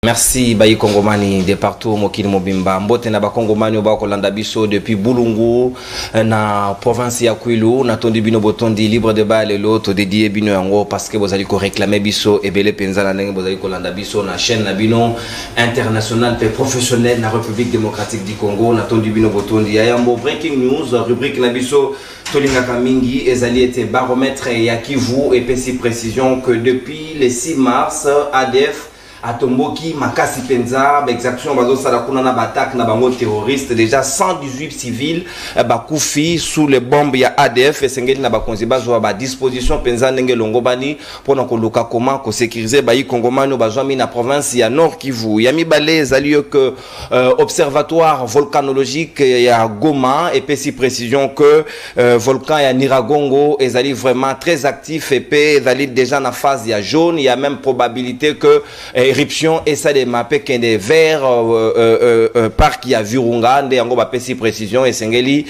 Merci Bayi Kongomani de partout mokili mobimba mbote na ba Kongomani ba kolanda biso depuis Bulungu na province ya Kwilu na tondi bino botondi libre de bal et l'autre dédié bino yango parce que vous allez ko réclamer biso et belé penza na ndenge vous allez kolanda biso na chaîne na bino international pe professionnel na République démocratique du Congo na tondi bino botondi ya yambo breaking news rubrique na biso tolinga kamingi ezali été baromètre ya Kivu et pesi précision que depuis le 6 mars ADF Atomboki, Makasi Penza, exaction, bazo salakuna na batak na bango terroriste, déjà 118 civils, bakoufi sous les bombes ya ADF, et sengeli na bakonzi bazo ba disposition Penza nenge longobani, pour na koluka comment ko sécuriser bayi Kongomano bazo mi na province ya Nord Kivu. Yami balé zali que observatoire volcanologique ya Goma, et puis si précision que volcan ya Niragongo est allé vraiment très actif et puis zali déjà na phase ya jaune, il y a même probabilité que éruption et ça des mappés qui est vers parc ya Virunga nde yango ba pesi précision et sengeli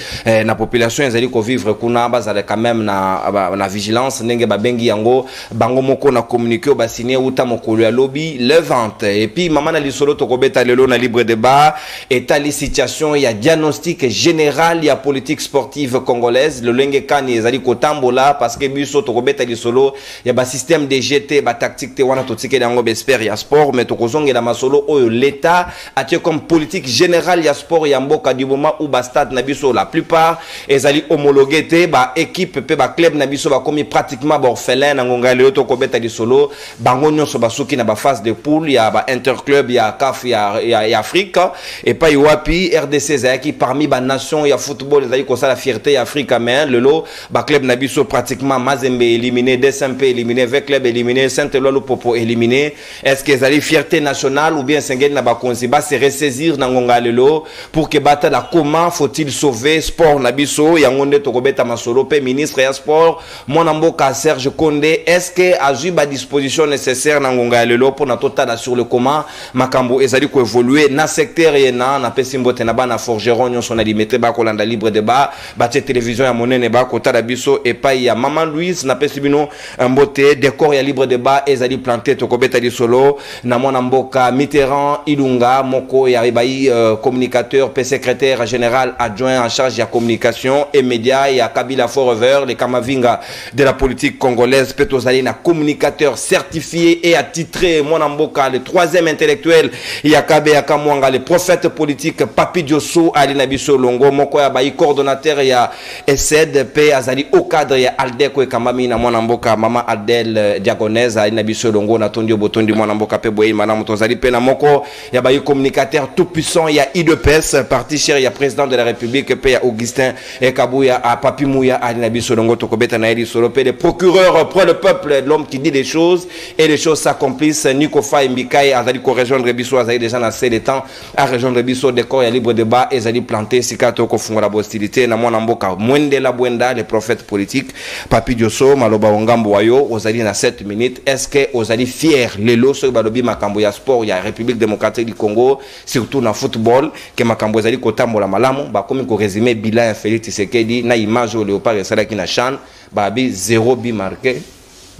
na population ezali ko vivre kuna bazala quand même na vigilance ndenge ba bengi yango bango moko na communiquer ba signer uta mokolo ya lobby le 20 et puis mama na lisolo to kobeta lelo na libre débat état li situation ya diagnostic général ya politique sportive congolaise le lenge kani ezali ko tambola parce que biso to kobeta lisolo ya ba système de GT ba tactique te wana to tike yango bespère ya sport mais tokozonge la masolo oyo l'état a tient comme politique générale ya sport ya mboka du moment où ba stade na biso la plupart ezali homologué te ba équipe pe ba club na biso ba komi pratiquement ba orphelin na ngonga leo to kobeta di solo bango nyonso basuki na ba phase de poule ya ba interclub ya CAF ya Afrique et pas wapi RDC zaki parmi ba nation ya football ezali ko ça la fierté ya Afrique mais le lot ba club na biso pratiquement Mazembe éliminé DSMP éliminé avec club éliminé Saint-Eloi Lupopo éliminé. Est-ce que les fierté nationale ou bien Sengel na bakonzi ba se ressaisir na ngonga lelo pour que bata la comment faut-il sauver sport na biso ya ngonde to kobeta masolo pe ministre ya sport mwana mboka Serge Condé est-ce que azui ba disposition nécessaire na ngonga lelo pour na totala sur le comment makambo ezali ko évoluer na secteur yena na pesi mbote na bana forgeron nyonso na limité ba kolanda libre débat ba télévision ya monene ba kotala biso et pas ya maman Louise na pesi bino mbote décor ya libre débat ezali planté to kobeta di solo na mwana mboka Mitterrand Ilunga moko ya bayi communicateur pe secrétaire général adjoint en charge de la communication et médias et à Kabila Forever les Kamavinga de la politique congolaise Petozali na communicateur certifié et attitré mwana mboka le troisième intellectuel Yakabe Yakamwanga le prophète politique Papi Diosso Ali Nabiso Longo moko ya bayi coordonnateur ya ESED pe azali au cadre ya Aldeko et Kamami na mwana mboka Mama Adel Diagonese Ali Nabiso Longo na Tondio Botondi mwana mboka pe boye manam tozali pe na moko ya bayi communicateur tout puissant ya IDPS parti cher ya président de la République pe ya Augustin et Kabuya a Papi Mouya Ali Nabiso Longo to kobeta na eli solo pe le procureur pour le peuple l'homme qui dit les choses et les choses s'accomplissent Nikofa Mbikai azali ko rejoindre biso azali déjà na c'est le temps à rejoindre biso décor ya libre débat ezali planté sikato ko fungola hostilité na mwana mboka Mwende la Bwenda le prophète politique Papi Diosso maloba ngambo wayo ozali na 7 minutes est-ce que ozali fier lelo so balobi makambo ya sport ya République démocratique du Congo surtout na football que makambo ezali kotambola malamu ba komi ko résumer bilan ya Félix Tshisekedi na image au Léopard Salaki na Chan babi 0 but marqué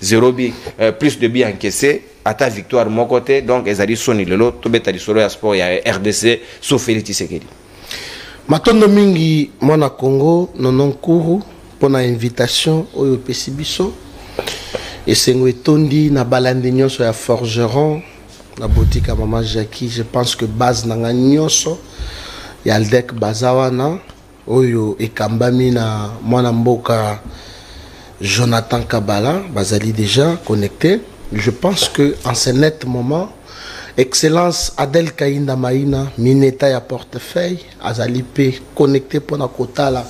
0 but plus de buts encaissés à ta victoire mon côté donc ezali soni lelo to beta di solo ya sport ya RDC so Félix Tshisekedi matondo mingi mona Congo nononkuru pona invitation oyo pesibiso esengo etondi na balandi nyonso ya forgeron na boutique à maman Jackie je pense que base nanga nyonso ya Aldek bazawana oyo ekambami na mwana mboka Jonathan Kabala bazali déjà connecté je pense que en ce net moment excellence Adel Kainda Maïna mineta ya portefeuille azali pe connecté pour na kotala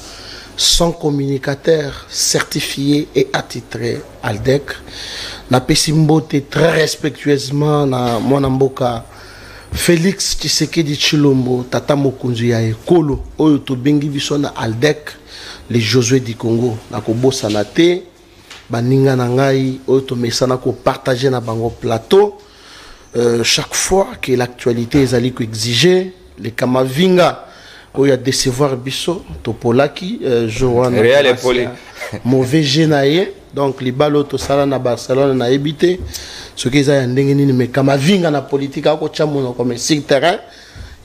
son communicateur certifié et attitré Aldec na pesimbote très respectueusement na mwana mboka Félix Tshisekedi Tshilombo tata mokunzi ya ekolo oyo to bengi biso na Aldec les Josué du Congo na kobosa na te baninga na ngai oyo to mesana ko partager na bango plateau chaque fois que l'actualité ezali ko exiger les Kamavinga oyo a décevoir biso topolaki Joana Real Poli mauvais genaye donc les balles to sala na Barcelone na ebité ce qui est ndenge nini mais kama vinga na politique ako chamono comme sur terrain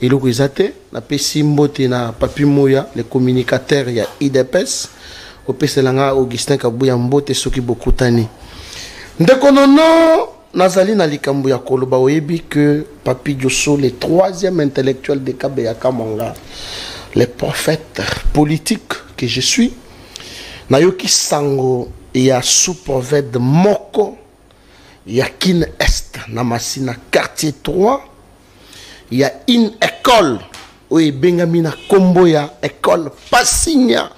et le kozate na pesi mbote na Papi Moya le communicateur ya IDPS au peselanga Augustin Kabuya mbote soki bokutani ndeko nono nazali na likambo ya koloba oyebi que Papi Diosso le troisième intellectuel de Kabeya Kamanga le prophète politique que je suis nayoki sango ya sous-prophète moko ya kin est na masina quartier 3 il y a une école où bengami na kombo ya école Pasinya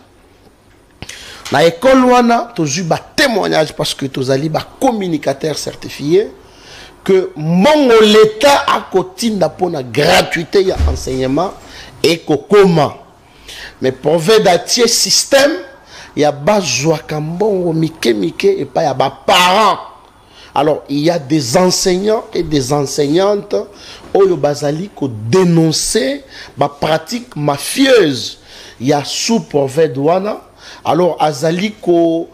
na école wana tozu ba témoignage parce que tozali ba communicateur certifié que mon l'état a kotinda pona gratuité ya enseignement et kokoma mais prophète d'atier système ya bazwa kambongo mike et pas ya ba parents. Alors, il y a des enseignants et des enseignantes où bazali ko dénoncer ma pratique mafieuse. Il y a sous-prophète wana. Alors, azali ko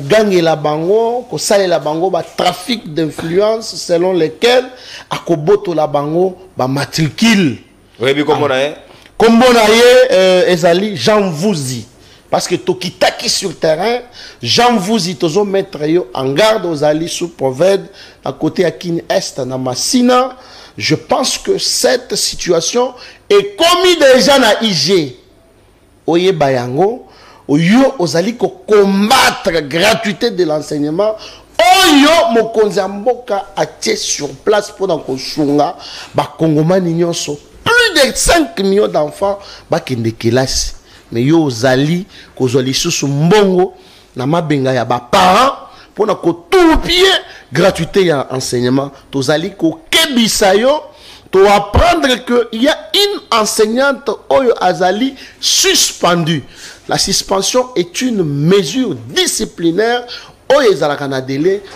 gagne la bango, ko sale la bango, ba trafic d'influence selon lesquels a ko boto la bango, ba matricule. Oui, mais comment on a Comme on a ezali Jean Vouzi. Parce que Tokitaki sur terrain, Jean Vouzi tozo mettre yo en garde aux alliés sous prophète à côté à Kin Est na Massina. Je pense que cette situation est commise déjà na IG. Oye bayango, oyo ozali ko combattre gratuité de l'enseignement. Oyo mokonzi mboka atie sur place pour ko sunga ba kongomani nyonso. Plus de 5 millions d'enfants ba kende kelasi. Mais yo zali kozoli susu mbongo na mabenga ya ba parents pour na ko tout pied gratuité ya enseignement to zali ko kebisa yo to apprendre que il y a une enseignante oyo azali suspendue. La suspension est une mesure disciplinaire.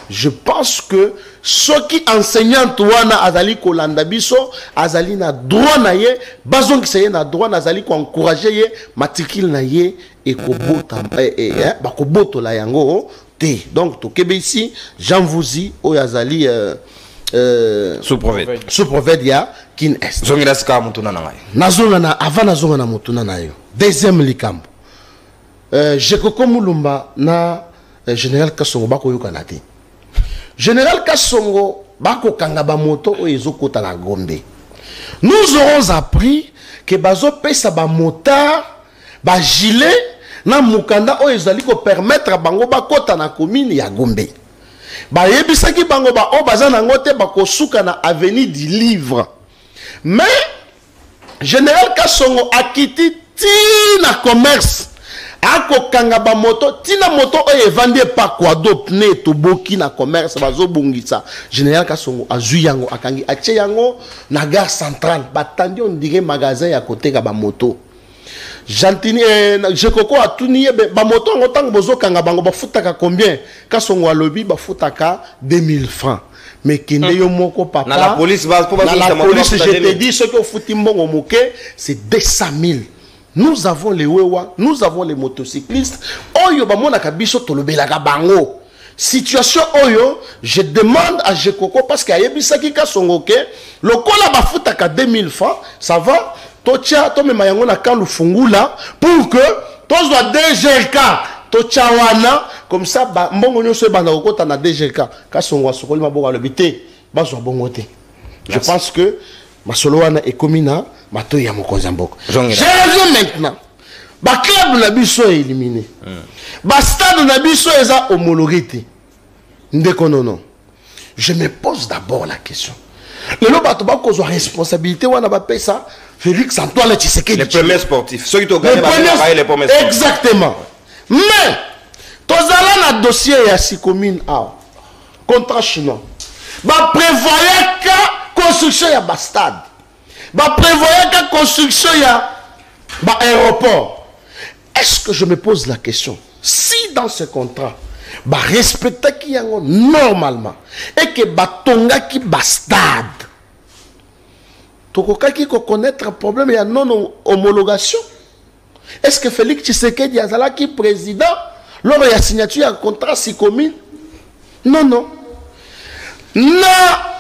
Je pense que ceux qui enseignant wana azali ko landa biso azali na droit na ye bazon ki seye na droit na azali ko encourager ye matricule na ye et ko bota ba ko boto la yango te. Donc to kebe ici Jean Vouzi o azali sous-prophète ya Kin Est. Zongira ska mutuna na ngai. Nazonga na avant nazonga na mutuna na yo. Deuxième likambo. Je kokomulumba na Général Kassongo bako yokana te. Général Kassongo bako kangaba moto o ezokota na Gombe. Nous aurons appris que bazo pesa ba motard ba gilet na mukanda o ezali ko permettre bango bakota na commune ya Gombe. Ba yebisaki bango ba o bazana ngote bako suka na avenue du Livre. Mais Général Kassongo a quitté na commerce. Ako kangaba moto tina moto oye vande pa kwa do pne to boki na commerce bazo bongisa Général Kassongo azu yango akangi ache yango na gare centrale batandi on dirait magasin ya côté ka ba moto Jantini je koko atuni ba moto ngo tango bozo kanga bango ba futaka combien Kassongo alobi ba futaka 2000 francs mais kende yo moko papa na la police base pour na la police je te dis ce que futi mbongo moke c'est 200 000. Nous avons les wewa, nous avons les motocyclistes. Oyo ba mona kabiso tolobela ka bango. Situation oyo, je demande à Jekoko parce qu'il y a bisaki Kassongo ke lokola ba futaka 2000 francs, ça va. Tocha to me mayango na kan lufungula pour que tozwa DGK tocha wana comme ça ba mbongo nyonso banda kokota na DGK Kassongo asokoli maboko alobité bazwa bongo te. Je pense que masolo wana ekomina mato ya mokonzi mboko. Je reviens maintenant. Ba club na biso éliminé. Ba stade na biso eza homologué. Ndeko non. Je me pose d'abord la question. Le bato ba kozwa responsabilité wana ba pesa Félix Antoine Tshisekedi. Les premiers sportifs. Ceux qui ont gagné les premiers sportifs. Exactement. Mais tozala na dossier ya si commune a contrat chinois. Ba prévoyait que construction ya ba stade. Bah prévoyez que construction ya bah aéroport. Est-ce que je me pose la question si dans ce contrat bah respecter qui y a normalement et que bah tonga qui bah stade tokoka qui connaître un problème il y a non homologation. Est-ce que Félix Tshisekedi azala qui président lors de la signature un contrat si commune? Non. Na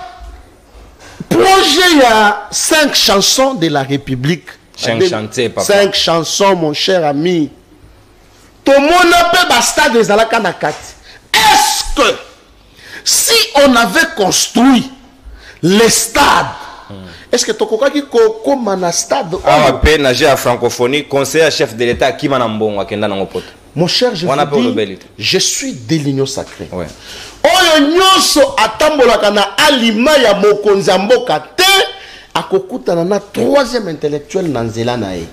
projet, il y a 5 chansons de la République. 5 chantiers, papa. 5 chansons, mon cher ami. Tout le monde peut basta des alakanakati. Est-ce que si on avait construit les stades, est-ce que tu as dit comme un stade? Ah, pe nager à francophonie, conseiller chef de l'État qui m'a n'ambon à Kenda n'angopote. Mon cher, je suis de l'union sacrée. Ouais. Oyo nyonso atambolaka na alima ya mokonzi ya mboka te akokutana na 3e intellectuel na nzela na ye.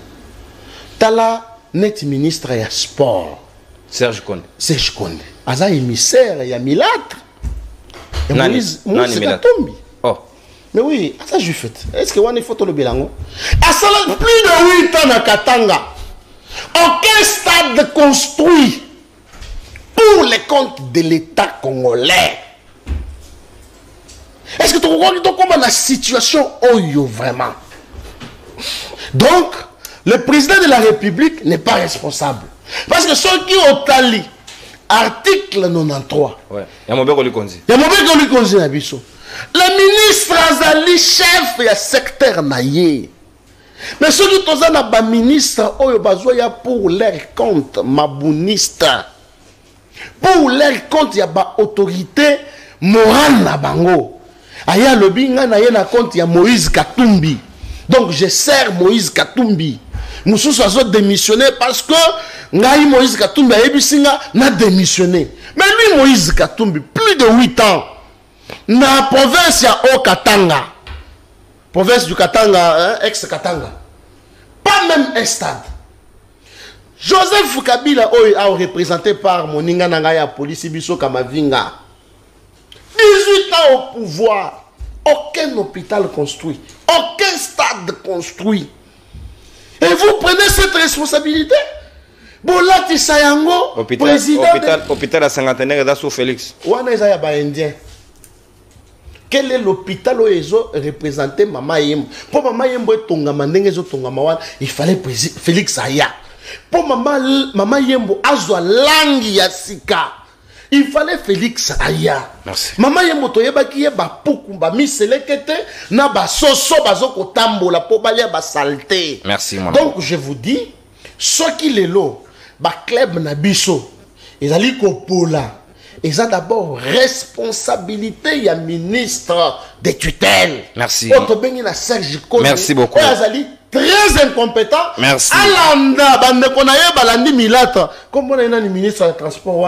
Tala net ministre ya sport Serge Konde. Serge Konde aza émissaire ya Milâtre. Moïse Katumbi. Oh. Mais oui, ça je fais. Est-ce que on est photo le bilango? Asala plus de 8 ans na Katanga. Aucun stade construit pour les comptes de l'État congolais. Est-ce que tu comprends comment la situation est vraiment? Donc, le président de la République n'est pas responsable. Parce que ceux qui ont tali, article 93. Ouais. Yamobeko Lukonzi. Yamobeko Lukonzi na biso. Le ministre Azali, chef du secteur naïe. Mais ceux qui sont là, ministre, pour leur compte, mabouniste. Pour leur compte, il y a une autorité morale na bango. Aya le binga na yena compte, il y a Moïse Katumbi. Donc je sers Moïse Katumbi. Moussous a démissionné parce que Ngaï Moïse Katumbi a démissionné. Mais lui, Moïse Katumbi, plus de 8 ans, dans la province de Katanga, province du Katanga, ex-Katanga, pas même un stade. Joseph Kabila a représenté par Moninga Nangaya Police Biso Kamavinga. 18 ans au pouvoir, aucun hôpital construit, aucun stade construit. Et vous prenez cette responsabilité? Bolati Sayango, président hôpital à cinquantenaire d'Asso Félix. Ouana Isaya ba indien. Quel est l'hôpital où ils ont représenté Mama Yembo? Pour Mama Yembo Tongama Nengezo Tongama, il fallait Félix Aya. Pour Mama Yembo Azwa Langi Yasika, il fallait Félix Aya. Merci. Mama Yembo Toyeba qui est ba Poukumba Miselekete na ba Soso Bazoko Tambola pour balia ba saleté. Merci mon. Donc je vous dis, ce qui les lots, ba club na biso, ils allaient Kopola. Ils ont d'abord responsabilité, il y a ministre des tutelles. Merci. Merci beaucoup. Très incompétent. Merci. Alanda, balandi Milâtre. Comme on a un ministre de transport,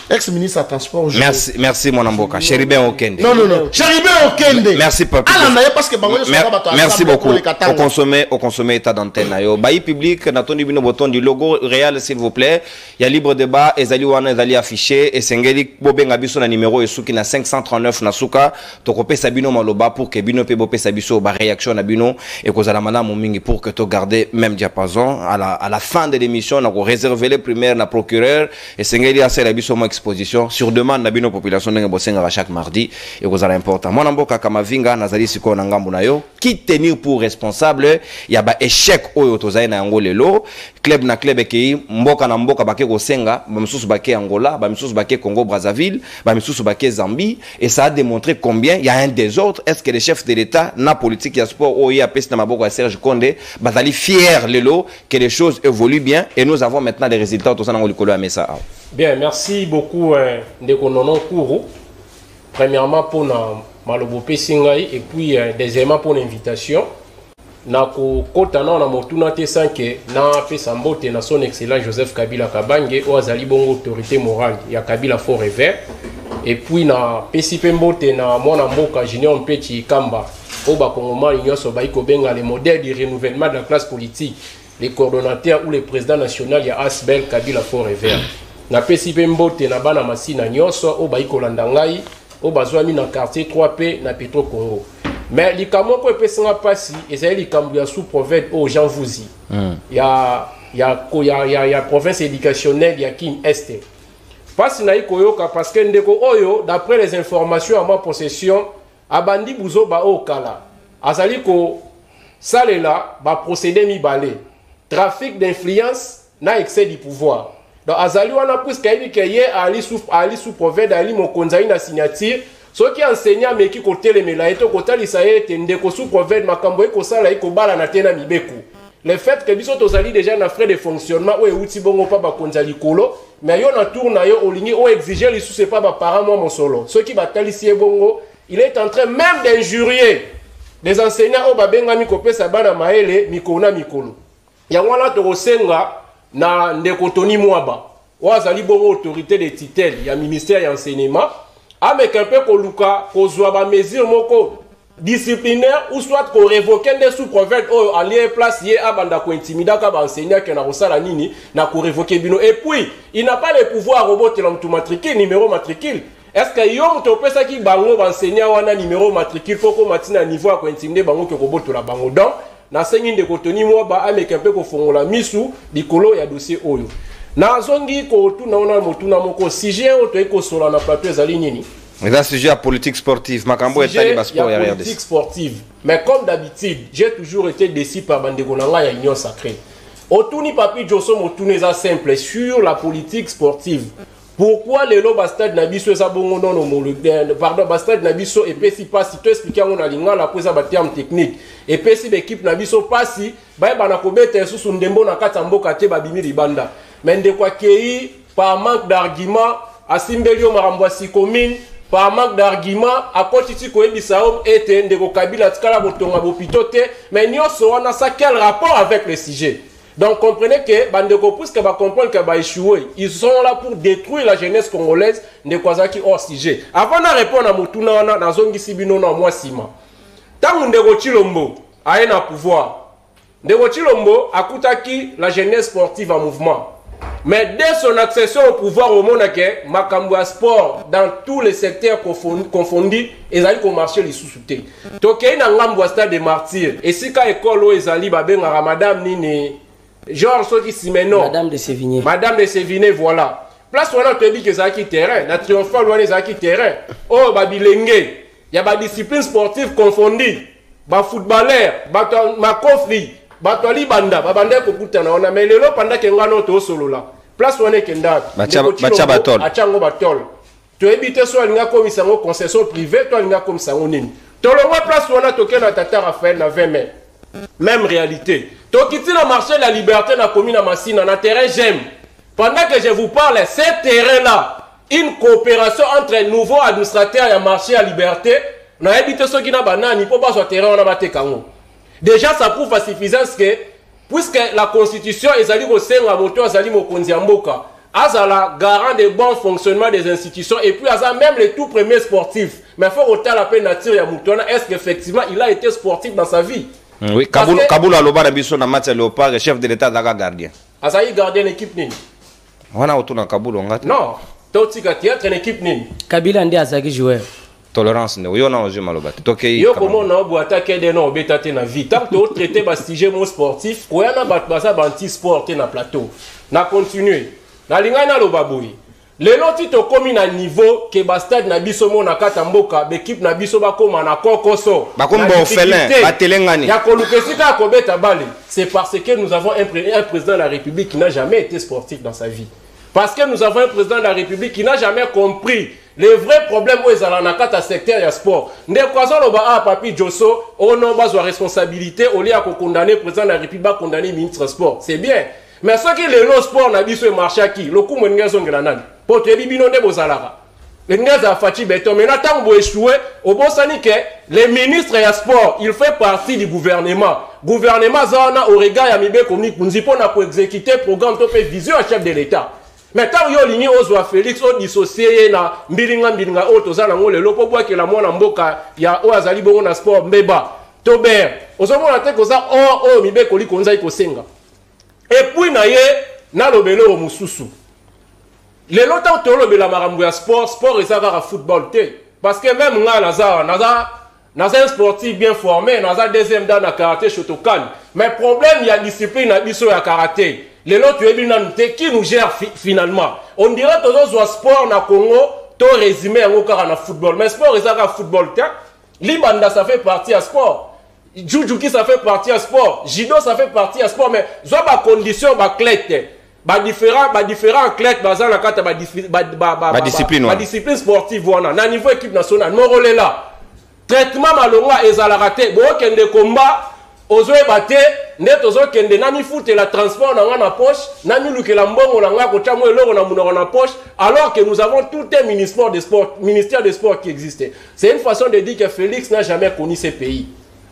ex-ministre de transport. Merci mon amboka. Chéribin Okende. Non. Chéribin Okende. Merci papa. Alanda, parce que merci beaucoup. Au consommer état d'antenne. Bailli public, n'attendez pas bouton du logo réel s'il vous plaît. Il y a libre débat. Ezali wana ezali affiché. Et Sengeli bobenga biso na numéro esuki na 539 na suka. Tokope sabino maloba pour que bino pe bope sabiso ba réaction na bino et kozala madame mingi pour que tu gardes même diapason à la fin de l'émission on a réservé les primaires na procureur et Sengeli a la biso mo exposition sur demande na bino population ndenge bosenga chaque mardi et kozala important mwana mboka kama vinga nazali siko na ngambu na yo qui tenir pour responsable ya ba échec oyo tozai na yango lelo club na club eki mboka na mboka bake kosenga ba misusu bake Angola ba misusu bake Congo Brazzaville ba misusu bake Zambie et ça a démontré combien il y a un désordre. Est-ce que les chefs de l'État na politique ya sport oyo apesi na maboko ya Serge Konde bazali fier lelo que les choses évoluent bien et nous avons maintenant les résultats tout ça na likolo ya mesa. Bien, merci beaucoup Ndeko Nonon Kourou. Premièrement pour na malobo pesingai et puis deuxièmement pour l'invitation. Na ko kota na motuna te sanke na pesa mbote na son excellent Joseph Kabila Kabange o azali bongo autorité morale ya Kabila Forever et puis na pesi mbote na mwana mboka Junior Mpeti Kamba o ba kongomani nyoso ba ikobenga les modèles du renouvellement de la classe politique, les coordonnateurs ou les présidents national ya Asbel Kabila Forever. Na pesi mbote na bana masina nyoso o ba ikolanda ngai o bazwami na quartier 3P na Petro Congo. Mais les camons pour personne passer et c'est les camons sous province aux gens vous y y a province éducationnelle il y a qui est parce na ikoyoka parce que ndeko oyo d'après les informations à ma possession abandi buzo ba okala azali ko salela ba procéder mi balé trafic d'influence na excès du pouvoir donc azali wana plus kaini que hier ali sous province ali mokonzai na signature Ce qui enseignant mais qui côté les melaito côté lisaye tende ko sous prophète makambo ko sala ko bala na tena mibeko. Le fait que biso tozali déjà na frais de fonctionnement ou outi bongo pa ba konza likolo mais yo na tour na yo olingi o exiger li sous c'est pas ba parent moi mon solo. Ce qui batali si bongo, il est en train même d'injurier les enseignants au babenga mikopesa bana maele mikona mikolo. Ya wana to rosenga na ndeko Tony Mwaba. Wazali bongo autorité de tutelle ya ministère ya enseignement. Avec un peu koluka kozwa ba mesure moko disciplinaire ou soit ko révoquer des sous-prophètes ou allié place yé abanda ko intimider ka ba enseignant que na rosala nini na ko révoquer bino et puis il n'a pas le pouvoir roboter l'homme matricule numéro matricule. Est-ce que yom to pesa ki bango ba enseignant wana numéro matricule foko matina niveau ko intimider bango ke roboter la bango donc na sengi de Tony Mwaba avec un peu ko fongola misu likolo ya dossier oyo. Na zongi ko tu na ona motuna moko sujet o to eko sola na plateau ezali nini. Mais là sujet à politique sportive makambo etali ba sport ya politique sportive. Mais comme d'habitude, j'ai toujours été déçu par bandeko nanga ya union sacrée. Otuni papi Joso motuneza simple sur la politique sportive. Pourquoi les lots bastard nabiso eza bongo non homologué pardon bastard nabiso et pesi pas si tu expliquer on a linga la pose ba terme technique et pesi l'équipe nabiso pasi ba bana kobeta susu ndembo na kata mboka te babimi libanda. Mais de quoi qu'il par manque d'arguments, à Simbelio Marambouassi commune, par manque d'arguments, à Kotiti Koebisaom et Ndeko Kabila Tkala Botonga Bopitote, mais nous savons ça quel rapport avec le sujet. Donc comprenez que Bandeko Pouske va comprendre que va échouer. Ils sont là pour détruire la jeunesse congolaise de Kwazaki hors sujet. Avant de répondre à Moutuna, dans Zongi Sibino, dans moi Sima. Tant Ndeko Chilombo a un pouvoir, Ndeko Chilombo a Koutaki la jeunesse sportive en mouvement. Mais dès son accession au pouvoir au monde, Makambwa Sport, dans tous les secteurs confondus, ils allaient au marché les sous-soutés. Donc, il y a un stade de martyrs. Et si quand l'école ils allaient, Madame Nini, genre, ceux qui s'y mènent. Madame de Sévigné. Madame de Sévigné, voilà. Place où on a dit que ça qui terrain, la triomphale, on a qui terrain. Oh, Babilenge, il y a des disciplines sportives confondues. Ba footballeur, ma conflit. Batwali banda, babanda ko kutana ona mais lelo panda ke ngano to solo la. Place wane kenda. Bacha batol. Achango batol. To ebite so alinga komisa ngo concession privée, to alinga komisa ngo nini. To lo wa place wana to kena tata Raphaël na 20 mai. Même réalité. To kiti na marché la liberté na commune na Massina na terrain j'aime. Pendant que je vous parle, ce terrain là, une coopération entre les nouveaux administrateurs et marché à liberté, na ebite so kina banani po ba so terrain na batekango. Déjà, ça prouve à suffisance que, puisque la Constitution est allée au sein de la moto, est allée au Konziamboka, Azala garant des bons fonctionnements des institutions, et puis Azala même les tout premiers sportifs. Mais il faut autant la peine nature à Moutona, est-ce qu'effectivement il a été sportif dans sa vie? Oui, Kaboul a l'obar biso na match Léopard, chef de l'État d'aga gardien. Azali gardien l'équipe nini? On a autour dans Kaboul, on a. Non, Toti Katiatre une équipe nini? Kabila ndi azaki joueur. Tolérance ne yo na oje maloba tokeyi yo comment na bo attaquer des non betate na vie tant que traiter ba sujet mon sportif ko yana ba baza banti sport na plateau na continuer na linga na loba boyi le loti to komi na niveau ke ba stade na biso mo na kata mboka l'équipe na biso ba koma na kokoso ba kombo orphelin ba telengani ya ko lukesika ko beta bale c'est parce que nous avons un président de la République qui n'a jamais été sportif dans sa vie. Parce que nous avons un président de la République qui n'a jamais compris les vrais problèmes où ils ont dans le secteur du sport. Nous avons Papi Joso, on a besoin de responsabilité, au lieu de condamner le président de la République, de condamner le ministre du sport. C'est bien. Mais ce qui est le sport, n'a pas marché à qui? Le coup, on a besoin pour te dire que vous avez les gens Fati Beto, mais tant que vous échouez, au bon sens que les ministres du sport, il fait partie du gouvernement. Gouvernement, au regard de la communique, nous avons exécuter le programme de vision à chef de l'État. Mais tant que vous avez Félix, vous dissocié na mbilinga mbilinga o tozana ngole lopo bwa ke la mwana mboka ya o azali bongo na sport mbeba tober ozomona te koza o mibe koli konza ikosenga et puis na ye na lobelo mususu le lota to lobela marambo ya sport ezaka ka football te parce que même nga naza un sportif bien formé naza deuxième dan na karaté Shotokan mais problème il y a discipline na biso ya karaté. Les autres, qui nous gère finalement? On dirait que tous les sports na Congo, tout résumé en football. Mais sport, c'est un football. Libanda, ça fait partie à sport. Jujuki, ça fait partie à sport. Jido, ça fait partie à sport. Mais il y a des conditions clés. différents clubs baza na kata discipline sportive wana na niveau équipe nationale morole là traitement malonga ezalaka te bokende combat ozoyeba te nde tozokende nani futela transport na nga na poche nani lukela mbongo na nga kotia mo eloko na munoko na poche alors que nous avons tout un ministère des sports qui existe. C'est une façon de dire que Félix n'a jamais connu ce pays.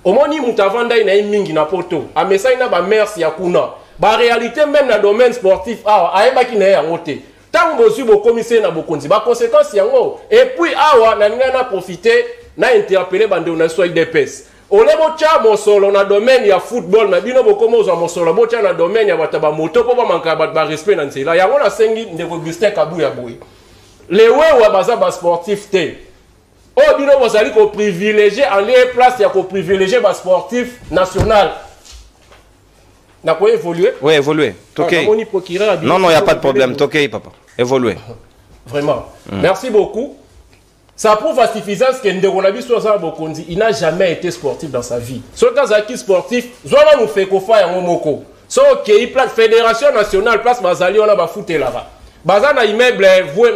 Omoni mutavanda ina mingi na poto amesa ina ba merci ya kuna ba réalité même dans domaine sportif ayeba ki na yango te tant bozu bo commissaire na bokonzi ba conséquences yango et puis awa na ninga na profiter na interpeller bande na soy DPS olebo cha mosolo na domaine ya football na bino bokomo za mosolo bo cha na domaine ya bataba moto po ba manka ba respect na nzela yango na sengi ndeko Augustin Kabuya boy lewe wa baza ba sportif te. Oh, bino vous allez privilégier en lieu place ya ko privilégier ba sportif national. N'a pas évolué? Oui, évolué. OK. Non, il n'y a pas de problème. OK, papa. Évolué. Vraiment. Merci beaucoup. Ça prouve à suffisance que Ndegonabi Sosa Bokondi, il n'a jamais été sportif dans sa vie. Ce cas acquis sportif, Zola nous fait qu'on fasse un moko. So OK, Fédération nationale place Bazali on a ba fouté là-bas. Baza na immeuble voué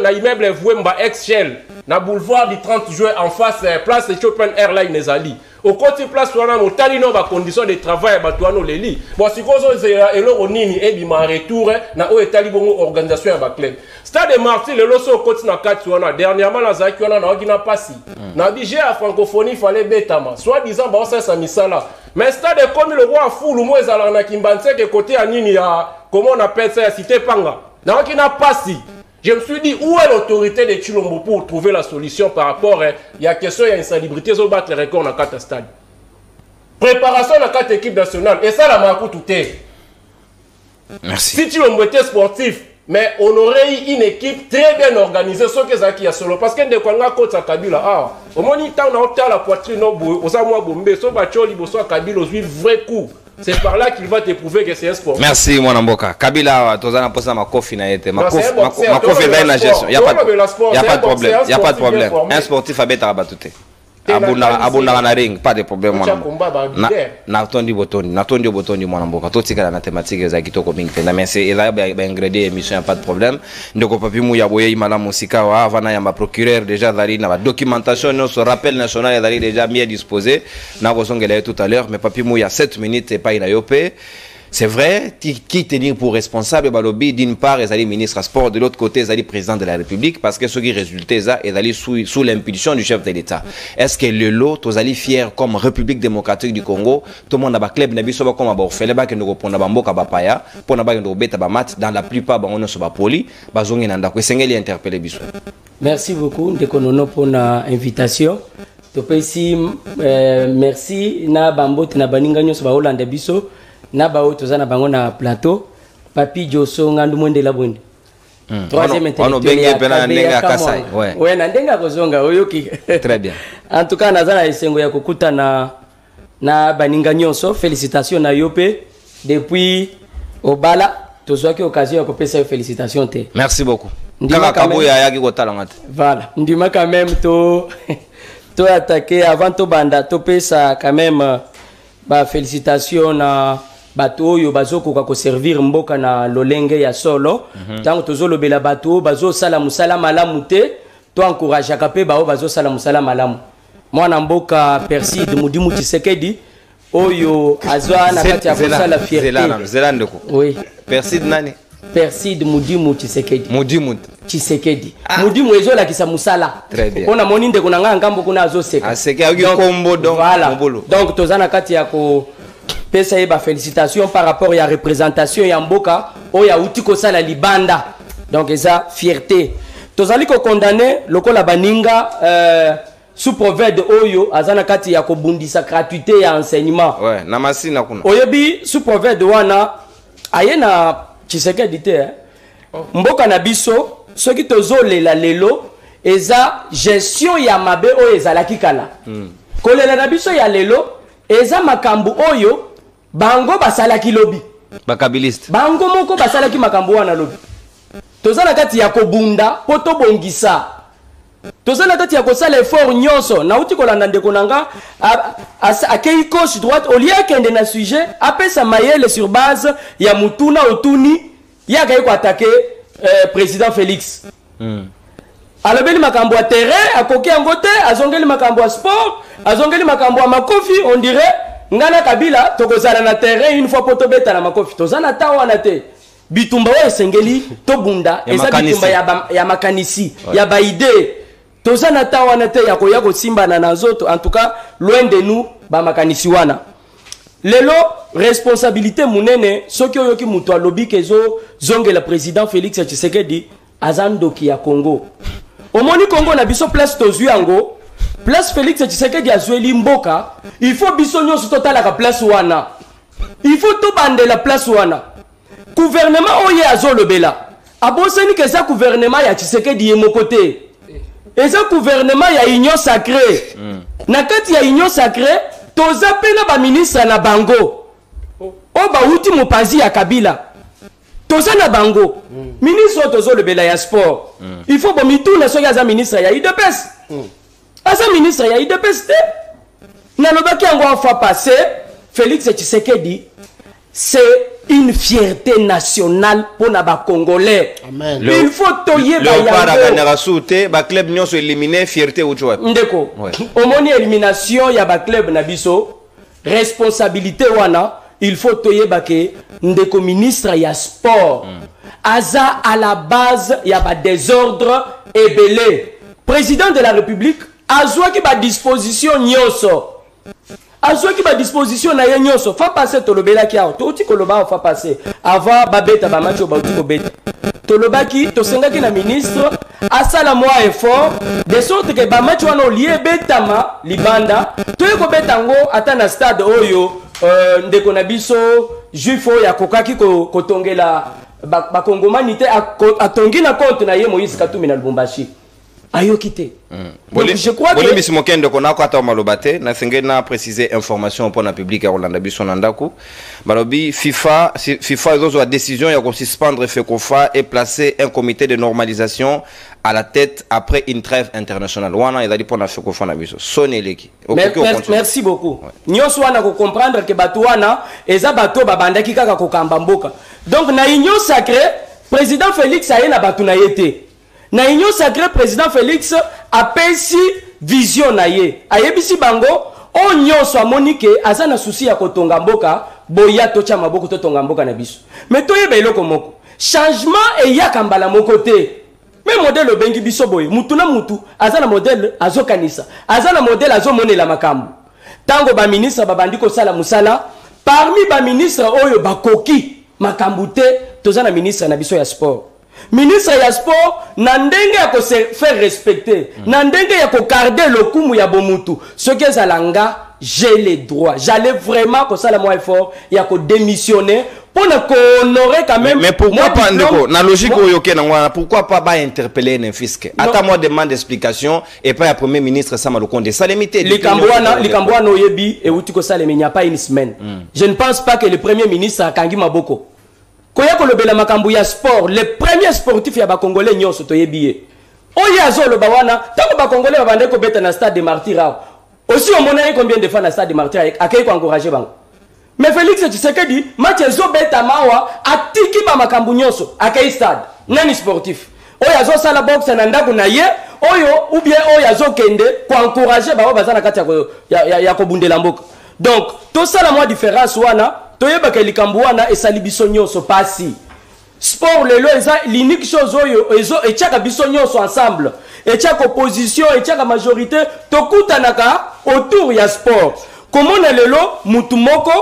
mba ex-shell na boulevard du 30 juin en face place Chopin Airline ezali au côté place wana motali no ba conditions de travail batouano leli bon sikozo zela eloko nini ebima retour na o etali bongo organisation ya ba club Stade Martyr le loso côté na kati wana dernièrement na zaki wana na ogina pasi na budget à francophonie fallait betama soit disant ba ça misala mais stade comme le roi fulu mo ezala na kimbanse ke côté ya nini ya comment on appelle ça ya cité panga na ogina pasi. Je me suis dit, où est l'autorité de Chilombo pour trouver la solution par rapport à la question de l'insalubrité, ils battre les records dans 4 stades. Préparation dans 4 équipes nationales. Et ça, la marque tout est. Merci. Si Chilombo était sportif, mais on aurait eu une équipe très bien organisée, ce que ça qui a solo. Parce que quand on a coach à Kabila, au moins, on a la poitrine, on a bombe, so bacholi, so Kabila, on vrai coup. C'est par là qu'il va te prouver que c'est un sport. Merci, mon amboka. Kabila, tu as posé ma coffre na été. Ma coffre est dans la gestion. Il n'y a pas de problème. Il n'y a pas de problème. Un sportif a bête à battre. Abunda na ring, pas de problème. Na tondi botoni mon amboka. Tout ce qui est la mathématique, c'est kitoko mingi. Mais c'est il y a un ingrédient émission, pas de problème. Donc papi mouya boye imala musika wa avana ya ma procureur déjà dari na documentation no so rappel national dari déjà bien disposé. Na kosongela tout à l'heure, mais papi mouya 7 minutes et pas ina yopé. C'est vrai, qui tenir pour responsable Balobi, d'une part, ils allaient ministre à sport, de l'autre côté, ils allaient président de la République, parce que ce qui résultait, ils allaient sous l'impulsion du chef de l'État. Est-ce que le lot, ils allaient fiers comme République démocratique du Congo, tout le monde a un club, n'a comme un orphelin, que nous reprenons un mot kabapaya, pour n'a pas nous bête à mat, dans la plupart, on est poli, bazongi nanda, que c'est interpellé bisou. Merci beaucoup, Ndekonono, pour l'invitation. Topesi, merci, na bambo, na baninganyo, sur Hollande biso. Na bao tozana bango na plateau papi Joso ngandu mwende la bonde troisième intellectuel ouais na ndenga kozonga oyoki très bien en tout cas nazana esengo ya kokuta na baninga nyonso félicitations na yope depuis obala tozwaki occasion ya kopesa yo félicitations te merci beaucoup kaka kabuya yaki kotala ngate voilà ndima quand même to attaquer avant to banda to pesa quand même ba félicitations na bato yo bazoko ko servir mboka na lolenge ya solo tango tozolo bela bato bazo sala musala malamu te to encourage kape bao bazo sala musala malamu mwana mboka Perside Mudimu Tshisekedi oyo azwa na kati ya kusala fierté Zelandeko oui Perside nani Perside Mudimu Tshisekedi Mudimu Tshisekedi Mudimu ezola kisa musala très bien ona moninde kuna ngambo kuna azoseka aseka yoki kombo donc mobolo donc tozana kati ya ko pesa eba félicitations par rapport à la représentation ya mboka o ya uti ko sala libanda donc eza fierté tozali ko condamner lokola baninga sous proverbe oyo azana kati ya ko bundisa gratuité ya enseignement ouais na masina kuna oyebi sous proverbe wana ayena Tshisekedi te mboka na biso soki tozolela lelo eza gestion ya mabe oyo ezalaki kala kolela na biso ya lelo eza makambu oyo bango basalaki lobi bakabiliste bango moko basalaki makambu wana lobi tozala kati ya kobunda po tobongisa tozala kati ya kosala effort nyonso na uti kolanda ndeko nanga akei gauche droite au lieu kende na sujet apesa mayele sur base ya mutuna otuni yaka yeko attaquer président Félix. Alobeli makambo à terrain, à koki angote, azongeli makambo à sport, azongeli makambo à makofi, on dirait ngana Kabila tokozala na terrain une fois poto beta na makofi. Tozana tawa na te. Bitumba wa esengeli to bunda, eza bitumba ya makanisi, ya ba idée. Tozana tawa na te ya koyako simba na nazoto, en tout cas loin de nous ba makanisi wana. Lelo responsabilité munene soki oyoki muto alobi kezo zonge la président Félix Tshisekedi azandoki ya Congo. Omoni Congo na biso place tozui yango, place Félix Tshisekedi azweli mboka, il faut biso nyonso totala ka place wana. Il faut to bande la place wana. Gouvernement oye azolobela. Aboseni ke za gouvernement ya Tshisekedi ye mokote. Eza gouvernement ya union sacrée. Na kati ya union sacrée, toza pena ba ministre na bango. O ba uti mopanzi ya Kabila. Toza na bango. Ministre tozo le bela ya sport. Il faut bon mitou na soki aza ministre ya IDPS. Aza ministre ya IDPS te. Na lobaki yango fa passer Félix Tshisekedi, c'est une fierté nationale pour na ba Congolais. Amen. Il faut toyer ba yango. Le para na soute ba club nyonso éliminé fierté ou toi. Ndeko. Omoni élimination ya ba club na biso, responsabilité wana. Il faut toyer bake ndeko ministre ya sport. Aza à la base ya ba désordre ebelé. Président de la République azwa ki ba disposition nyoso. Azwa ki ba disposition na ye nyoso. Fa passer tolobela ki awo. Toti koloba fa passer. Avant babeta ba macho ba uti ko beta. Tolobaki to sengaki na ministre asala moi effort de sorte que ba macho wana lié betama libanda. Toye ko betango ata na stade oyo ndeko na biso juifo ya kokaki kotongela bakongomani te atongi na compte na ye Moïse Katumbi na Lubumbashi ayokite. Je crois que Bolimi Simokende konako ata malobate na senge na préciser information pour na public ya Rolanda biso nandaku balobi FIFA zozo a décision ya ko suspendre FECOFA et placer un comité de normalisation à la tête après une trêve internationale. Wana ezali pour na FECOFA na biso soneleki. Merci beaucoup. Nyonso wana ko comprendre que batu wana eza bato babandaki kaka ko kamba mboka. Donc na union sacrée président Félix aye na batu na yete. Na union sacrée président Félix apesi vision na ye. Ayebisi bango o nyonso amonike aza na souci ya kotonga mboka boya tocha maboko to tonga mboka na biso. Mais toyeba eloko moko. Changement e yaka mbala moko te. Mais modèle obengi biso boye mutu na mutu aza na modèle azokanisa. Aza na modèle azomonela makambo. Tango ba ministre babandi ko sala musala parmi ba ministre oyo bakoki makambo te toza na ministre na biso ya sport. Ministre ya sport na ndenge ya ko se faire respecter na ndenge ya ko garder le kumu ya bomutu ce que zalanga j'ai les droits j'allais vraiment ko sala moi effort ya ko démissionner pour ne honorer quand même. Mais pourquoi pas ndeko na logique oyo ke na ngwana pourquoi pas ba interpeller un fisc ata moi demande d'explication et pas ya premier ministre Sama Lukonde ça limité likambwana oyebi e uti ko sala mais il n'y a pas une semaine. Je ne pense pas que le premier ministre akangi maboko koya kolobela makambo ya sport le premier sportif ya ba congolais nyonso toyebiye oya zolo ba wana tango ba congolais babande ko beta na stade de Martyrs aussi on monnaie combien de fois na stade de Martyrs akay ko encourager bango. Mais Félix Tshisekedi match zo beta mawa atiki ba makambo nyonso akay stade nani sportif oya zo sala boxe na ndako na ye oyo ou bien oya zo kende ko encourager ba bazana kati ya ko bundela mboka. Donc tout ça la moi différence wana toyeba ke likambo wana esali biso nyonso pasi sport lelo eza l'unique chose oyo ezo etiaka biso nyonso ensemble etiaka opposition etiaka majorité tokutanaka autour ya sport komona lelo mutu moko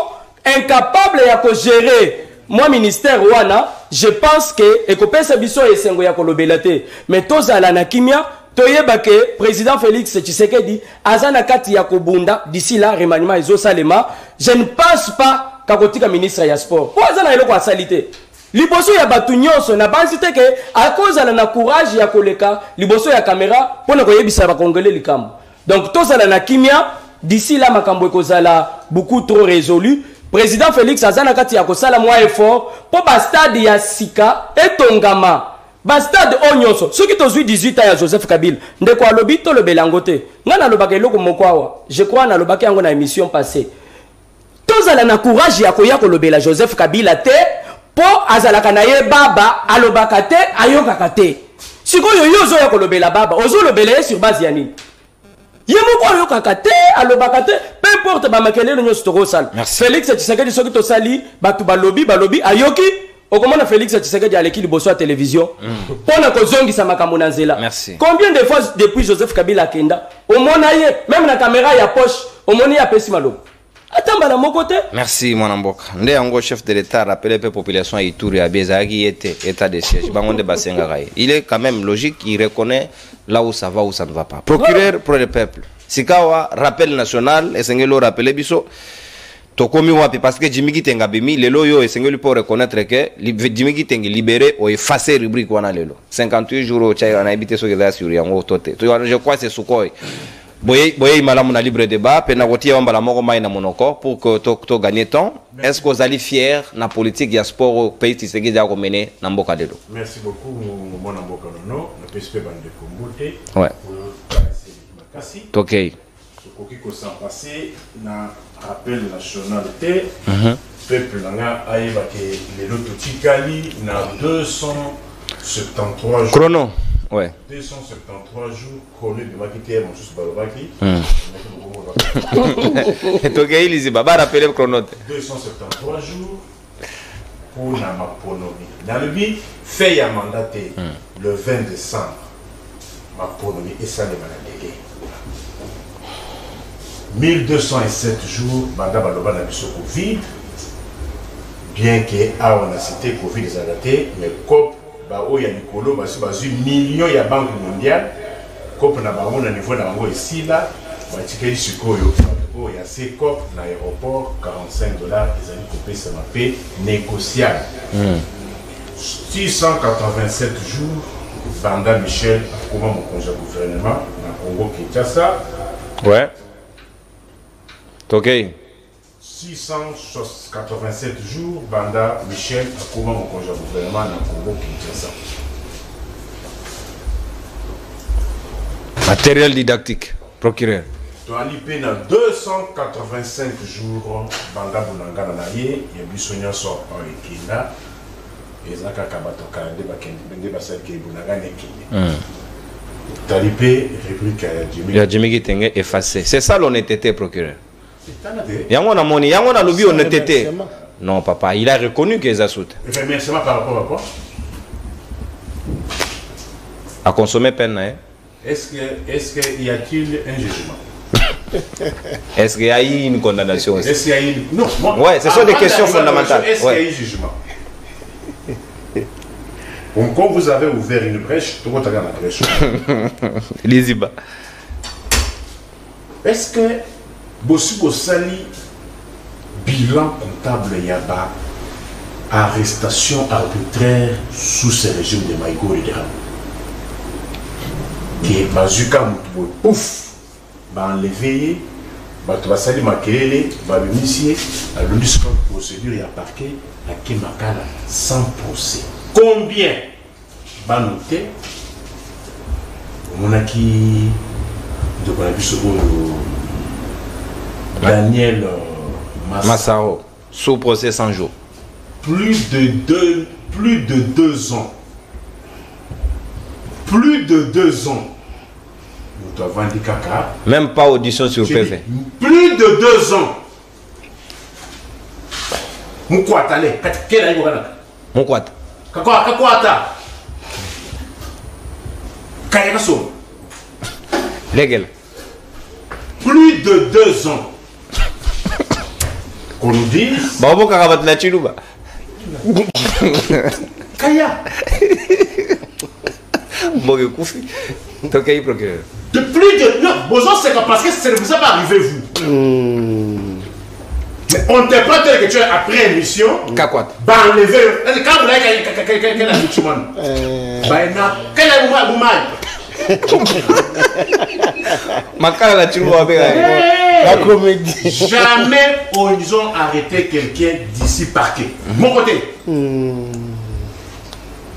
incapable ya ko gérer moi ministère wana je pense que ekopesa biso esengo ya kolobela te mais tozala na kimia toyeba ke président Félix Tshisekedi azana kati ya kobunda d'ici là remaniement ezo salema je ne pense pas kakotika ministre ya sport po azana eloko asalite liboso ya batu nyonso na banzi te ke akozala na courage ya koleka liboso ya caméra pona koyebisa ba congolais likambo. Donc tozala na kimia d'ici là makambo ekozala beaucoup trop résolu. Président Félix azana kati ya kosala moi effort po ba stade ya sika etongama ba stade onyonso soki tozui 18 ans ya Joseph Kabila ndeko alobi to le belango te ngana lobaka eloko moko awa je crois na lobaka yango na émission passée tozala na courage ya koya kolobela Joseph Kabila te po azalaka na ye baba alobaka te ayokaka te sikoyo yo ozoya kolobela baba ozolobela ye sur base ya nini ye moko ayokaka te alobaka te peu importe bamakelelo nyonso tokosala Félix Tshisekedi soki tosali bato balobi ayoki okomona Félix Tshisekedi aleki liboso ya télévision mpona kozongisa makambo na nzela combien de fois depuis Joseph Kabila akenda omona ye même na caméra ya poche omoni ye apesi maloba atambala moko te. Merci mon amboka nde yango chef de l'état rappelé pe population ya Ituri ya bezaki était état de siège bangonde basenga kai il est quand même logique il reconnaît là où ça va où ça ne va pas procureur pour le peuple sikawa rappel national esengelo rappeler biso tokomi wapi parce que Jimmy Kitenga bimi lelo yo esengeli pour reconnaître que Jimmy Kitenga libéré ou effacer rubrique wana lelo 58 jours au Tchad on a habité sur les sur yango toté je crois c'est Sukhoi boye malamu na libre débat pena kotia wambala moko mai na monoko pour que to gagner temps. Est-ce que vous allez fier na politique ya sport au pays Tshisekedi ya mener na mboka lelo? Merci beaucoup mon amboka nono na PSP bande kombote ouais makasi OK sokoki ko s'en passer na rappel nationalité peuple nanga ayeba ke lelo totikali na 273 jours chrono. Ouais. 273 jours, chrono de Makité, mon chousse Balobaki. Donc, il va rappeler le chrono. 273 jours pour la Maponomi. Dans le but, fait un mandaté le 20 décembre. Maponomi et ça, les malades. 1207 jours, Banda Baloba n'a vu Covid. Bien que, on a cité Covid, les arrêtés, mais COP. Il y a Nicolo, il y a millions de banques mondiales. Comme on a un niveau d'envoi ici, là, il y a ces COP dans l'aéroport, $45, les amis copés, ça m'a fait négociable. 687 jours, Banda Michel, comment mon congé gouvernement, dans le Congo Kinshasa. Ouais. OK. 687 jours, Banda Michel a comment mon congé gouvernement dans le Congo Kinshasa. Matériel didactique, procureur. Tu as lippé dans 285 jours, Banda Bounanga dans l'Aïe, il y a Bissonia soit en Ekina, et Zaka Kabato Kanade Bakende Basel qui est Bounanga Nekine. Tu as lippé, réplique à Jimmy. Il y a Jimmy qui t'est effacé. C'est ça l'honnêteté, procureur. Yango na moni, yango na lobi honnêteté. Non papa, il a reconnu que les assoutes. Remerciement par rapport à quoi? À consommer peine, hein? Est-ce qu'il y a-t-il un jugement? Est-ce qu'il y a eu une condamnation aussi? Est-ce qu'il y a eu... Non, moi, ouais, ce sont des questions fondamentales. Est-ce qu'il y a eu un jugement? Donc, quand vous avez ouvert une brèche, tout le monde a la brèche. Liziba. Est-ce que Bosuko Sali, bilan comptable Yaba, arrestation arbitraire sous ce régime de Maïgo et de Ram? Qui est Bazuka Moutoué, pouf, va enlever, va Sali Makelele, va l'initier, à l'UNISCO procédure et à parquet, à Kemakala, sans procès. Combien va noter? On a qui de Daniel Massaro, sous procès 100 jours. Plus de 2 ans. Plus de 2 ans. Nous avons dit caca. Même pas audition sur PV. Plus de 2 ans. Moukwata, allez. Quel est le Moukwata. Kakwata. Kayakaso. Légal. Plus de 2 ans. Qu'on nous dise. Babo Karabat la Chilouba. Kaya. Bogue Koufi. Tokai procureur. De plus de. Non, Bozo, c'est parce que ça ne vous a pas arrivé, vous. On te prend tel que tu es après émission. Kakwat. Bah, enlever. Quand vous avez quel accouchement. Bah, quel est le moment? Makala la Chilouba. La comédie. Jamais ils ont arrêté quelqu'un d'ici parquet. Mon côté.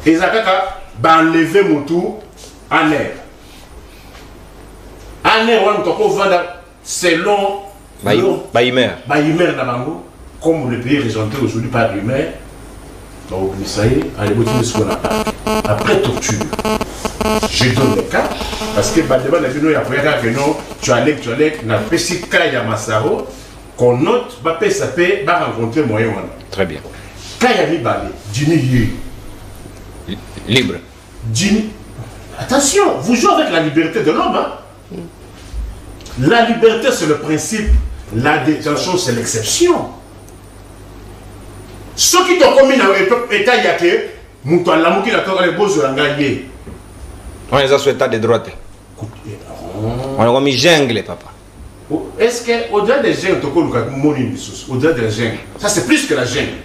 Et Zakaka, bah, enlever mon tour en air. En air, on peut vendre selon. Baïmer. Baïmer Nabango, comme le pays représenté aujourd'hui par Baïmer, Après torture, je donne le cas, parce que tu allais, na pesika ya Massaro, qu'on note, va rencontrer moyen. Très bien. Kaya Mibale, Dini Libre. Dini. Attention, vous jouez avec la liberté de l'homme. Hein? La liberté, c'est le principe. La détention, c'est l'exception. Ceux qui t'ont commis dans l'état, il y a que Moutoua Lamouki, la Torah, les beaux Zouangayé. On les a sur l'état de droite. On a mis jungle, papa. Est-ce qu'au-delà des gènes, au-delà des gènes, ça c'est plus que la gêne.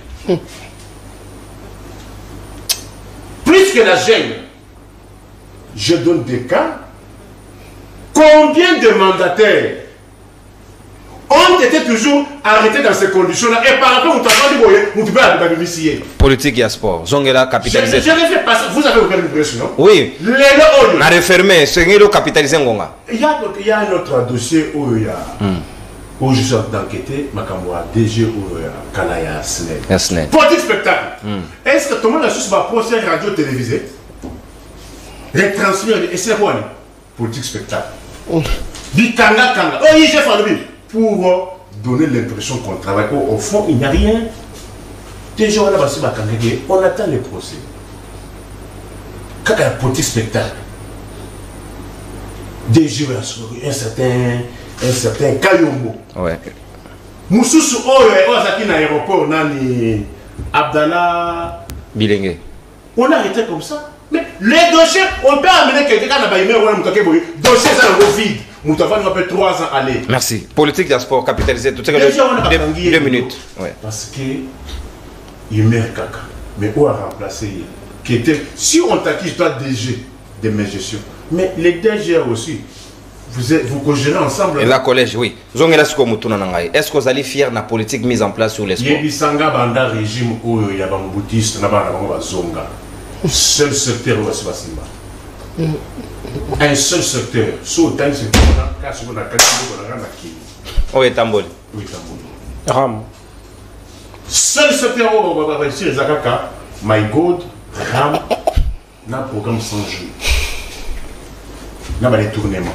Plus que la gêne. Je donne des cas. Combien de mandataires ont été toujours arrêtés dans ces conditions-là et par rapport à politique et sport. Zongela capitalisé. Je l'ai fait passer. Vous avez ouvert une brèche, non? Oui. On a refermé. C'est capitalisé. Il y a un autre dossier où il y a. Où je suis d'enquêter, Makamwa, DG ou Kanaya SNED. Politique spectacle. Est-ce que tout le monde a su ma procès radio-télévisé? Retransmettre, et c'est quoi? Politique spectacle. Dit Kanga. Oh, oui, j'ai fait le pour donner l'impression qu'on travaille. Au fond, il n'y a rien. Déjà, on attend les procès. Quand il y a un politique spectacle, DG, un certain Kayombo. Ouais. Moussoussou, Ozaki dans l'aéroport, Nani, Abdallah. Bilingue. On a arrêté comme ça. Mais les dossiers, on peut amener quelqu'un à la dossier, ça le vide. Moutava nous appelle 3 ans aller. Merci. Politique de sport capitalisé. Tout ce que 2 minutes. Ouais. Parce que il meurt caca. Mais où a remplacé qui était, si on t'acquise toi DG de mes gestions, mais les DG aussi. Vous cogérez ensemble. Et la collège, oui. Est-ce que vous allez fier de la politique mise en place sur les sports? Yebisanga banda régime où il y a un boutiste, zonga. Seul secteur où il y a un seul secteur. Sous le secteur, on a oui, Tamboli. Oui, Tamboli. Ram. Seul secteur où on va réussir les Akaka, My God, Ram, n'a programme 100 jours. N'a pas les tournements.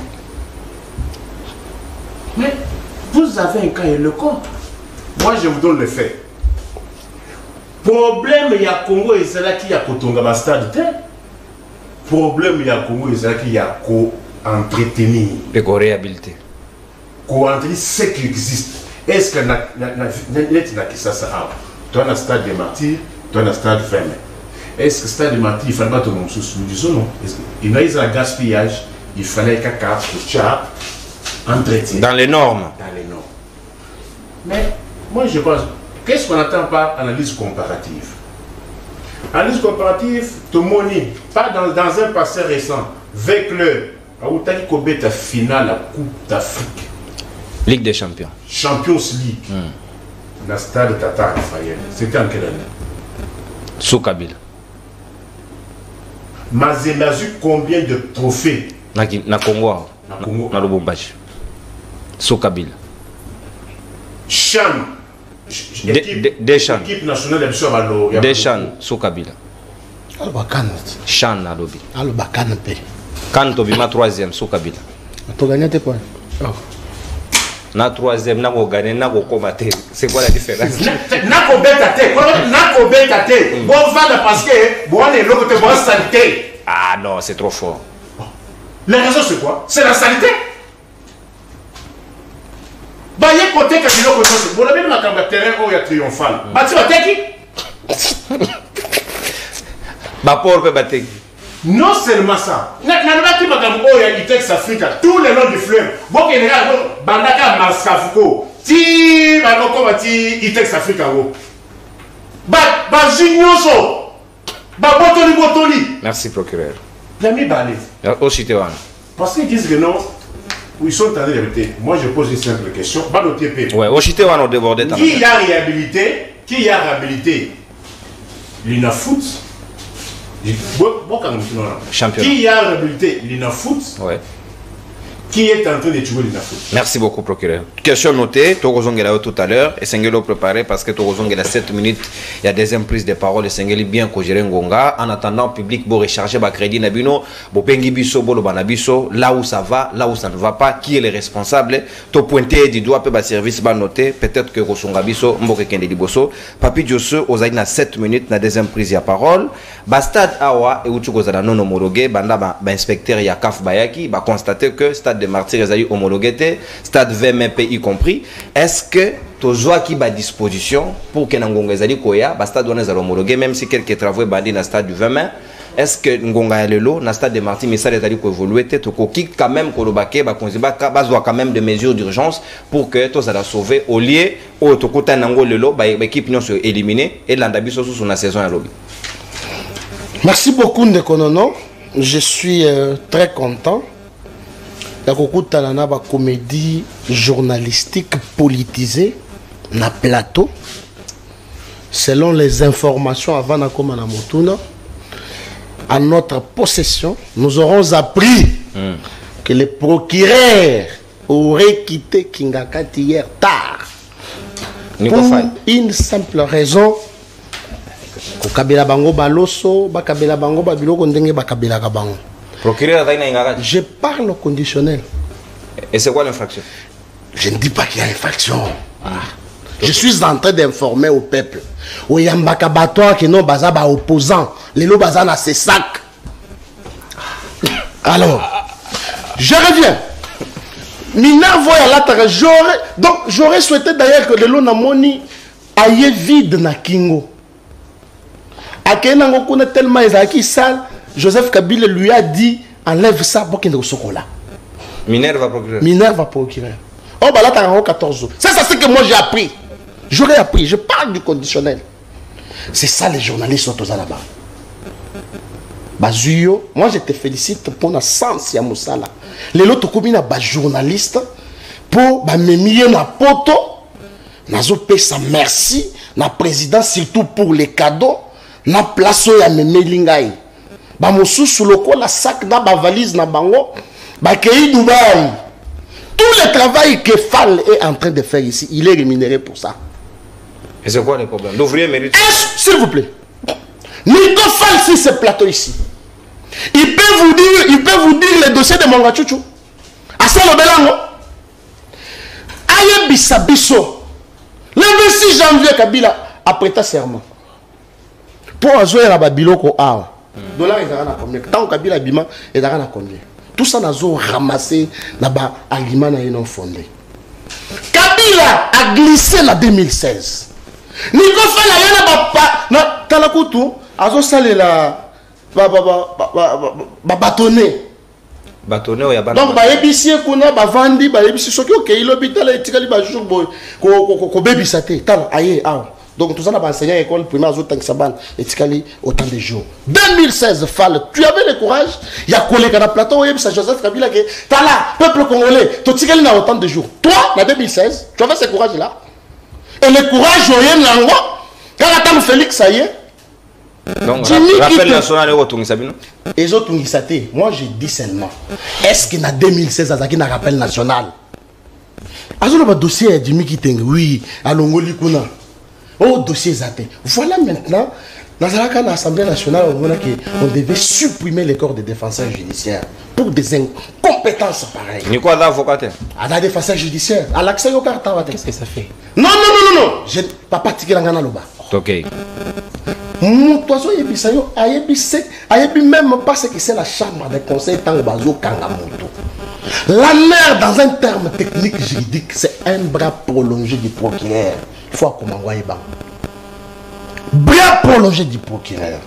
Mais vous avez un cas et le compte. Moi, je vous donne le fait. Problème, il y a Congo et c'est là qu'il y a Kotonga stade. Problème, il y a Congo et c'est là qu'il y a co-entretenir. Et co-réhabiliter. Co-entretenir ce qui existe. Est-ce que tu as un stade de martyrs, tu as un stade fermé. Est-ce que le stade de martyrs, il fallait pas tout le monde sous? Nous disons non. Il y a eu un gaspillage, il fallait qu'un cas entretien. Dans les normes. Dans les normes. Mais moi je pense, qu'est-ce qu'on attend par analyse comparative? Analyse comparative, tout le monde, pas dans un passé récent, avec le Aoutaki Kobeta finale la Coupe d'Afrique. Ligue des Champions. Champions League. Dans le stade Tata Raphaël. C'était en quelle année? Sous Kabila. Mazembe a eu combien de trophées? Na Congo. Na Lubumbashi. Sous Kabila. Chan. Des Chan. Équipe nationale de Bissau. Des Chan. Sous Kabila. Chan na Lobi. Quand tu as 3e sous Kabila. Tu as gagné tes points. Na 3e, na go gagner, na go combattre. C'est quoi la différence? Na ko beta te. Bon va parce que bon est l'autre te bon saleté. Ah non, c'est trop fort. La raison c'est quoi? C'est la saleté. Bah il y a côté que tu l'autre chose. Bon même la terrain où il y a triomphal. Bah tu vas qui? Bah pour peut battre. Non seulement ça, Africa, tous les noms du fleuve, bon qu'il y a Bandaka Maskafuko, ti Itex Africa, Jinyoso, Botoli. Merci procureur. L'ami Balé. Parce qu'ils disent que non, ils sont en train de répéter. Moi je pose une simple question. Ouais, au Chitewan on débordait. Qui a réhabilité? Qui a réhabilité l'Inafoot? Champion. Qui a réhabilité l'Inafoot? Ouais. qui est en train de tuer les Africains. Merci beaucoup, procureur. Question notée, Torozongela tout à l'heure, et Sengelo préparé parce que Torozongela 7 minutes, il y a deuxième prise de parole, et Sengeli bien Kojere Ngonga. En attendant, le public pour recharger le crédit Nabino, Bopengi Biso, Bolobanabiso, là où ça va, là où ça ne va pas, qui est le responsable, to pointer du doigt, peut service va noter, peut-être que Rosonga Biso, Mboke Kende Liboso, Papi Diosso, Ozaïna 7 minutes, na deuxième prise de parole, Bastad Awa, et Uchukozana non homologué, Banda, inspecteur Yakaf Bayaki, va constater que Stade de Martyrs est homologué, Stade VMP y compris. Est-ce que Tozoa qui a disposition pour que Ngonga Zali Koya, Stade doit homologué, même si quelques travaux bandés dans le stade du 20 est-ce que Ngonga Lelo, dans le stade de Martyrs, mais ça les a dit qu'évoluer, Toko Kik quand même, Kolobake, Bakonziba, Bazoa quand même des mesures d'urgence pour que tout ça la sauver au lieu où Toko Tanango Lelo, l'équipe non soit éliminée et l'Andabiso sous la saison à lobby. Merci beaucoup, Ndekonono. Je suis très content. La Talana ba comédie journalistique politisée na plateau. Selon les informations avant Nakomana Motuna, à notre possession, nous aurons appris que le procureur aurait quitté Kingakati hier tard. Pour une simple raison. Kabila bango baloso, ba kabila bango ba biloko ndenge ba kabila ka bango. Procureur Zaina Ingara. Je parle au conditionnel. Et c'est quoi l'infraction? Je ne dis pas qu'il y a infraction. Je suis en train d'informer au peuple. O yambaka batwa que non baza ba opposant, les lo baza na ses sacs. Alors, je reviens. Mina voya la j'aurais souhaité d'ailleurs que le lo na moni aille vide na Kingo. Akenango kuna tellement ezaki sale, Joseph Kabila lui a dit enlève ça pour qu'il ne soit là. Mineur va procurer. Mineur va procurer. Oh bah là t'as 14 jours. Ça c'est ce que moi j'ai appris. J'aurais appris. Je parle du conditionnel. C'est ça les journalistes sont aux là-bas. Bazuyo, moi je te félicite pour la sens ya musala. Les autres communes ba journaliste pour ba memier na poto. Nazo pesa merci na président surtout pour les cadeaux. Na place ya memelingai ba mosusu lokola sac na ba valise na bango ba kei Dubaï. Tout le travail que Fall est en train de faire ici, il est rémunéré pour ça. Et c'est quoi le problème? L'ouvrier mérite. S'il vous plaît, Nico Fall sur ce plateau ici, il peut vous dire le dossier de Mongachouchou. À ça le belango. Aye Bissabiso. Le 26 janvier Kabila a prêté serment. Pour azoyer la babiloko a dollar est à combien? Tant Kabila bima est à combien? Tout ça n'a ramassé là-bas argument n'a non fondé. Kabila a glissé en 2016. Nico fait la yana na talakutu azo salé la bâtonner. Bâtonner ou ya bana. Donc ba ébicier kuna ba vandi ba ébicier soki OK il l'hôpital etikali ba jour boy ko bébisate tala aye ah. Donc tout ça n'a pas enseigné à l'école primaire et Tikali autant de jours. 2016 Fall, tu avais le courage. Il y a collègue à la plateau et Joseph Kabila qui t'as là, peuple congolais, tu Tikali n'a autant de jours. Toi, en 2016, tu avais ce courage là. Et le courage au Yango, quand attend Félix ça y est. Donc rappel national et retourner Sabino. Et autres Tungisate, moi j'ai dit seulement. Est-ce qu'il y a 2016 Azaki n'a rappel national? Azolo ba dossier du Miki Teng, oui, à Longoli Kuna. Oh, dossier zaté. Voilà maintenant, dans l'Assemblée nationale, on devait supprimer les corps des défenseurs judiciaires pour des incompétences pareilles. Ni quoi d'avocat? À la défenseur judiciaire, à l'accès au carte. Qu'est-ce que ça fait? Non. Je ne pas pratiquer la loba. Ok. Mon oiseau Yebisayo a même pas ce que c'est la chambre des conseils tant bazo Kangamoto. La mère, dans un terme technique juridique, c'est un bras prolongé du procureur. Il faut qu'on m'envoie les bancs. Bras prolongé du procureur.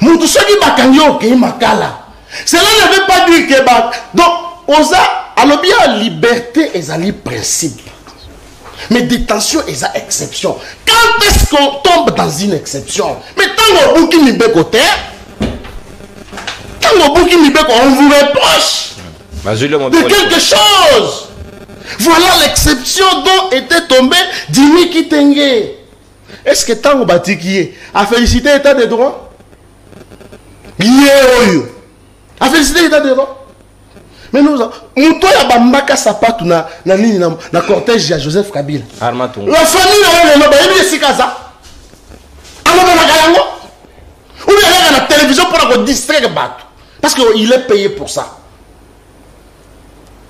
Mon ceux qui m'accagno, qui m'accala. Cela ne veut pas dire que. Donc, on a le bien liberté et un principe. Mais détention est une exception. Quand est-ce qu'on tombe dans une exception? Mais tant qu'on boucle mi côté, tant qu'on boucle mi on vous reproche de quelque chose. Voilà l'exception dont était tombé Dimi Kitenge. Est-ce que tant qu'on bâtit qui est a félicité l'état de droit? A félicité l'état de droit. Mais nous, Mouto ya bambaka sapatu na nini na cortège ya Joseph Kabila. Armatungu. La famille na le ba yebi sikaza. Alors na kayango. Ou bien la télévision pour la distraire bateau. Parce qu'il est payé pour ça.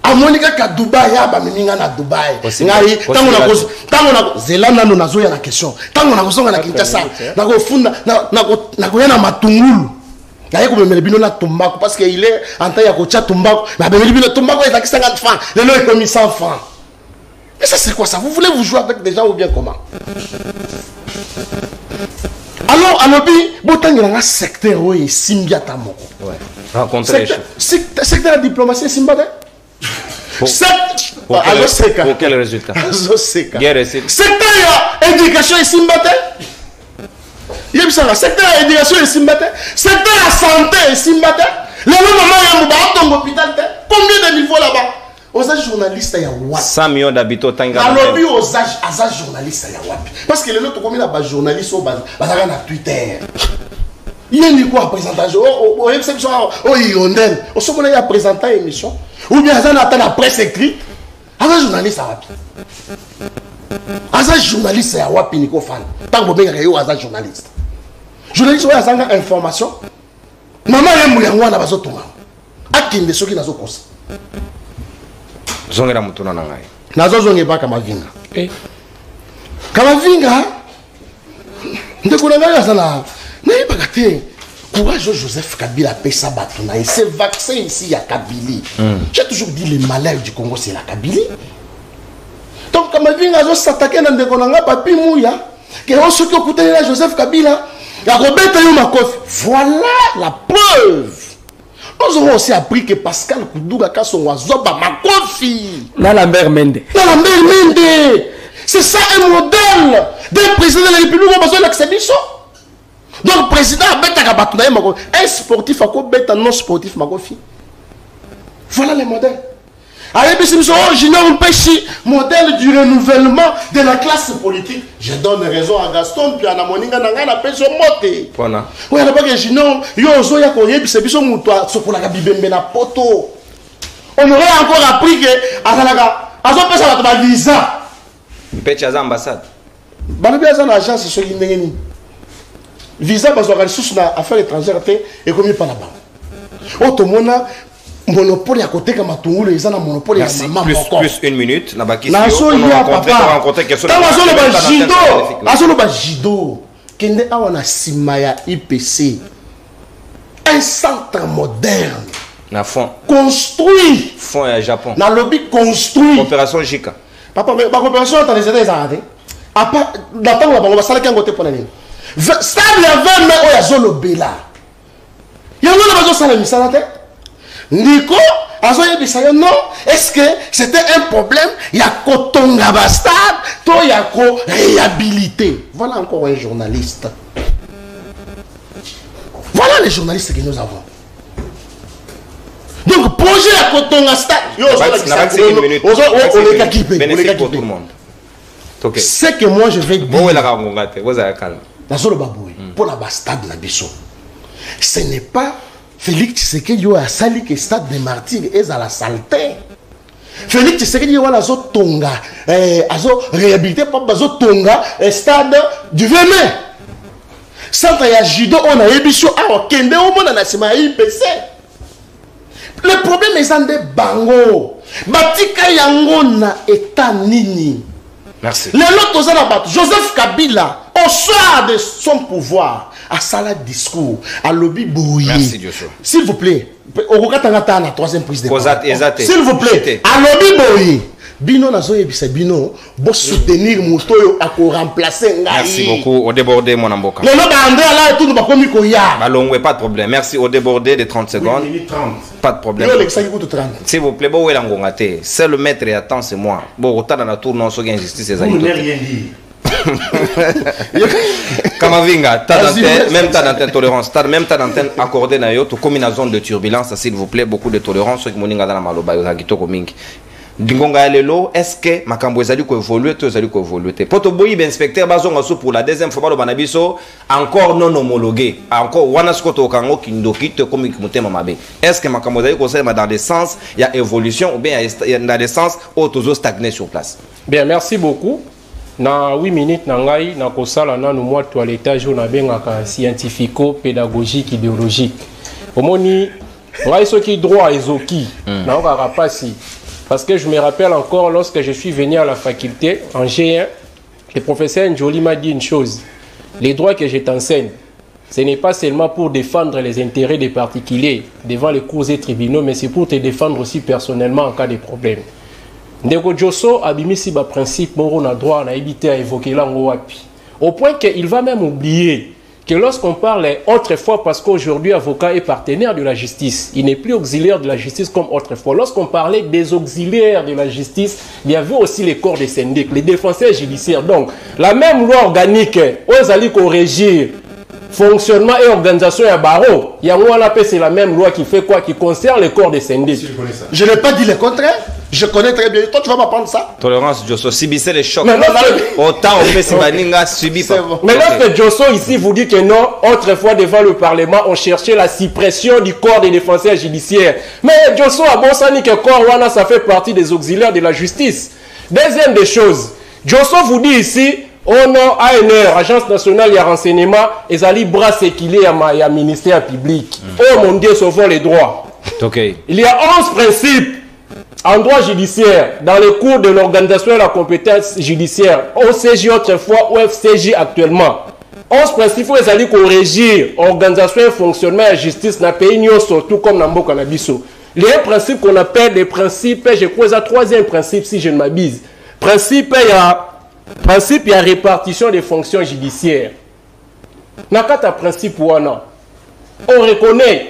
A Monica ka Dubaï ya ba mininga na Dubaï. Ngai tango na Zelanda no nazo ya na question. Tango na kozonga na Kinshasa. Na ko funda na ko yana matungulu. Il y a Tombako parce qu'il est en train de Tombako. Mais Tombako est à 50 francs. Le nom est commis 100 francs. Mais ça, c'est quoi ça? Vous voulez vous jouer avec des gens ou bien comment? Alors, à l'objet, il y a un secteur où il y a Simbia Tamoko. Ouais. Rencontrer. Secteur de diplomatie, Simbia. Pour quel résultat? Secteur d'éducation et Simbia. Il y a un secteur d'éducation et Simbate, secteur de santé et Simbate. Les mamans ont un hôpital. Combien de niveaux là-bas? Aux âges journalistes, il y a Wapi. 100 millions d'habitants. Alors, aux âges journalistes, il y a Wapi. Parce que les autres, comme il y a des journalistes, ils ont Twitter. Il y a une présentation. Au exception, au Yondel. Au second, il y a présenté une émission. Ou bien, il y a la presse écrite. Un journaliste à Wapi. Un journaliste à Wapi, Nico Fan. Tant que vous avez un journaliste. Journaliste oyo azanga information mama yembu yango wana bazotuma akinde soki nazokosa zongera mutuna na ngai nazozonge ba Kamavinga Kamavinga ndeko na ngai azala nayebaka te courage Joseph Kabila pesa bato na ce vaccin ici ya Kabili. J'ai toujours dit le malheur du Congo c'est la Kabili. Donc Kamavinga azo s'attaquer na ndeko na nga papi muya que on soki okuteli na Joseph Kabila. Voilà la preuve. Nous avons aussi appris que Pascal Koudouga Kassonwa Zoba Makofi. Na Lambert Mende. C'est ça un modèle d'un président de la République. On a besoin d'accepter ça. Donc, président un sportif a non sportif Makofi. Voilà les modèles. Modèle du renouvellement de la classe politique. Je donne raison à Gaston, puis à la Moninga Nanga, pension moté. Voilà. Oui, on aurait encore appris que à visa. Petit ambassade. Agence, c'est qui visa, parce que les affaires étrangères et comme il pas là-bas. Automona. Monopole à côté comme Matungulu, ils ont un monopole à maman. Plus une minute. On a rencontré Jido. Kende awana Simaya IPC. Un centre moderne. Na fond. Construit. Fond à Japon. Na lobby construit. Opération Jika. Papa, mais ma coopération dans les États arrêtés. À part d'attendre la banque, on va s'aller qu'un côté pour l'année. Stable ya 20 mai au Yazolo Bela. Il y a un besoin de ça la tête. Nico, non, est-ce que c'était un problème? Il y a Kotonga Bastard, il y a réhabilité. Voilà encore un journaliste. Voilà les journalistes que nous avons. Donc, projet à Kotonga Bastard, pour tout le monde. C'est que moi je vais dire. Pour la Bastard, ce n'est pas. Félix Tshisekedi a sali que stade des martyrs est à la saleté. Félix Tshisekedi a la tonga, azo réhabilité pas bazo tonga stade du 20 mai. Centre ya judo on a ébicho a kende au monde na sima IPC. Le problème est en de bango. Batika yango na état nini. Merci. Les autres ont Joseph Kabila au soir de son pouvoir. À ça discours, à lobby bouillé. Merci Joshua. S'il vous plaît, au Rokatangata, la troisième prise de parole. S'il vous plaît, à lobby bouillé. Bino na zoye bisa bino, bo soutenir Moutoyo à remplacer Ngai. Merci beaucoup. Au débordé, mon amboka. Non, André là et tout, nous pas comme Koya. Ballon, pas de problème. Merci. Au débordé de 30 secondes. Oui, 30. Pas de problème. S'il vous plaît, bon, où est l'angongate? C'est le maître et attends, c'est moi. Bon, autant dans la tour, non, c'est injustice, c'est ça. Vous n'avez rien dit. Kamavinga, même ta d'antenne tolérance, même ta d'antenne accordée na yo, to comme une zone de turbulence, s'il vous plaît, beaucoup de tolérance, ceux qui moninga dans la maloba, yo hagito komingi. Dingonga lelo, est-ce que makambo ezali ko évoluer to ezali ko évoluer te? Poto boyi ben inspecteur bazonga so pour la deuxième fois bana biso encore non homologué. Encore wana skoto kango kindoki te comme motema mabe. Est-ce que makambo ezali ko sema dans le sens il y a évolution ou bien dans le sens où toujours stagner sur place? Bien, merci beaucoup. Na 8 minutes na ngai na kosala nanu mwa toilettage na bengaka scientifico-pédagogique idéologique. Omoni ngai soki droit ezoki na okaka pasi. Parce que je me rappelle encore lorsque je suis venu à la faculté en G1, le professeur Njoli m'a dit une chose. Les droits que je t'enseigne, ce n'est pas seulement pour défendre les intérêts des particuliers devant les cours et tribunaux, mais c'est pour te défendre aussi personnellement en cas de problème. Ndeko Josso abimisi ba principe moro na droit na évité à évoquer lango wapi. Au point qu'il va même oublier que lorsqu'on parle autrefois, parce qu'aujourd'hui avocat est partenaire de la justice, il n'est plus auxiliaire de la justice comme autrefois. Lorsqu'on parlait des auxiliaires de la justice, il y avait aussi les corps des syndics, les défenseurs judiciaires. Donc, la même loi organique, aux alliés qu'on régit, fonctionnement et organisation à barreau, il y a c'est la même loi qui fait quoi? Qui concerne les corps des syndics. Je n'ai pas dit le contraire. Je connais très bien. Toi, tu vas m'apprendre ça. Tolérance, Josso, subissez les chocs. Mais autant on fait Sibaninga subit pas. Bon. Mais lorsque Josso ici vous dit que non, autrefois devant le Parlement, on cherchait la suppression du corps des défenseurs judiciaires. Mais Josso a bon sani que corps wana ça fait partie des auxiliaires de la justice. Deuxième des choses, Josso vous dit ici, au nom ANR, Agence nationale de renseignement, ils allaient bras séquilés à ministère public. Oh mon Dieu, sauvons les droits. Okay. Il y a 11 principes en droit judiciaire, dans le cours de l'organisation de la compétence judiciaire, OCJ autrefois, OFCJ actuellement. 11 principes où ils allaient corriger l'organisation et fonctionnement de la justice dans le pays, surtout comme dans le Canabiso. Il y a un principe qu'on appelle des principes, je crois que c'est le troisième principe si je ne m'abuse. Principe, il y a répartition des fonctions judiciaires. Nakata principe ou non. On reconnaît.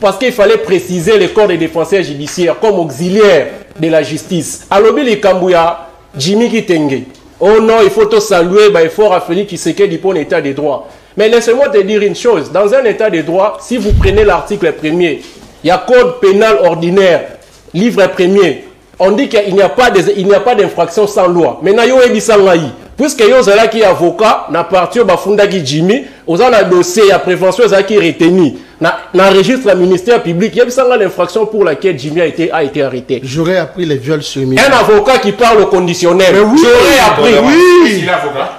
Parce qu'il fallait préciser le corps des défenseurs judiciaires comme auxiliaire de la justice. Alobi le Kambouya, Jimmy Kitenge. Oh non, il faut te saluer, il faut rappeler qui c'est qu'il pour l'état des droits. Mais laissez-moi te dire une chose. Dans un état des droits, si vous prenez l'article 1er, il y a code pénal ordinaire, livre 1er. On dit qu'il n'y a pas d'infraction sans loi. Mais na yo ebisangai. Puisque yo zala qui avocat, na parti au bafunda qui Jimmy, aux un dossier à prévention za qui retenu. Na registre le ministère public, il y a l'infraction pour laquelle Jimmy a été arrêté. J'aurais appris les viols sur mineurs. Un avocat qui parle au conditionnel. Oui, j'aurais appris. Oui.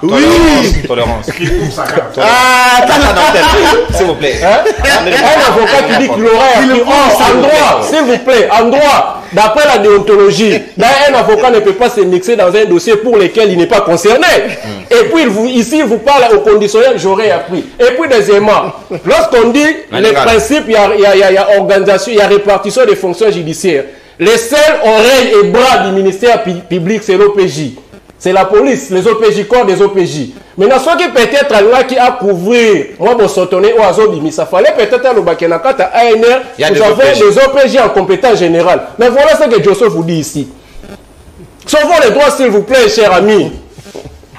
Oui. Tolérance. S'il vous plaît. Un avocat qui dit qu'il aurait appris. En droit, s'il vous plaît, en droit, d'après la déontologie, un avocat ne peut pas se mixer dans un dossier pour lequel il n'est pas concerné. Et puis, ici, il vous parle au conditionnel, j'aurais appris. Et puis, deuxièmement, lorsqu'on dit les principes, il y a organisation, il y a répartition des fonctions judiciaires. Les seuls oreilles et bras du ministère public, c'est l'OPJ. C'est la police, les OPJ, corps des OPJ. Maintenant, ce qui peut-être là qui a couvert, moi, bon, sautonné ou azobimi, ça fallait peut-être le Bakenakata ANR, nous avons des OPJ en compétence générale. Mais voilà ce que Josso vous dit ici. Sauvons les droits, s'il vous plaît, chers amis.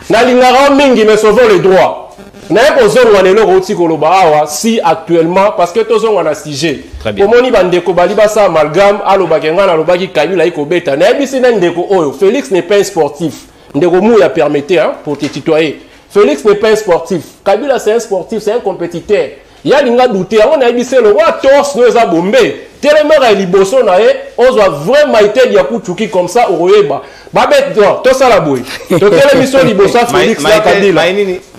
Nalingara mingi, mais sauvons les droits. Si actuellement, parce que tous on a sujet. Très bien. Pour moni bandeko baliba sa amalgame, alo bakenga na lobaki kabila iko beta. Na ebisi na ndeko oyo. Félix n'est pas un sportif. Ndeko mou ya permettait hein, pour te tutoyer. Félix n'est pas un sportif. Kabila c'est un sportif, c'est un compétiteur. Il y a l'inga douté. On a ebisi le roi torse nous a bombé. Tellement à liboso na e, on doit vraiment été dia kuchuki comme ça au royeba. Babet to sala boy. To tele mission liboso Félix na Kabila.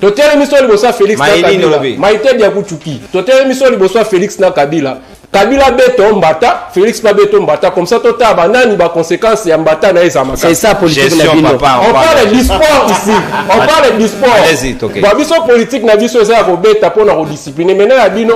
To tele mission liboso Félix na Kabila. Maite dia kuchuki. To tele mission liboso Félix na Kabila. Kabila beto mbata, Félix pas beto mbata comme ça tota banani ba conséquences ya mbata na ezama. C'est ça politique na bino. On parle du sport ici. On parle du sport. Allez-y, OK. Ba biso politique na biso za ko beta pour na rediscipliner. Maintenant ya bino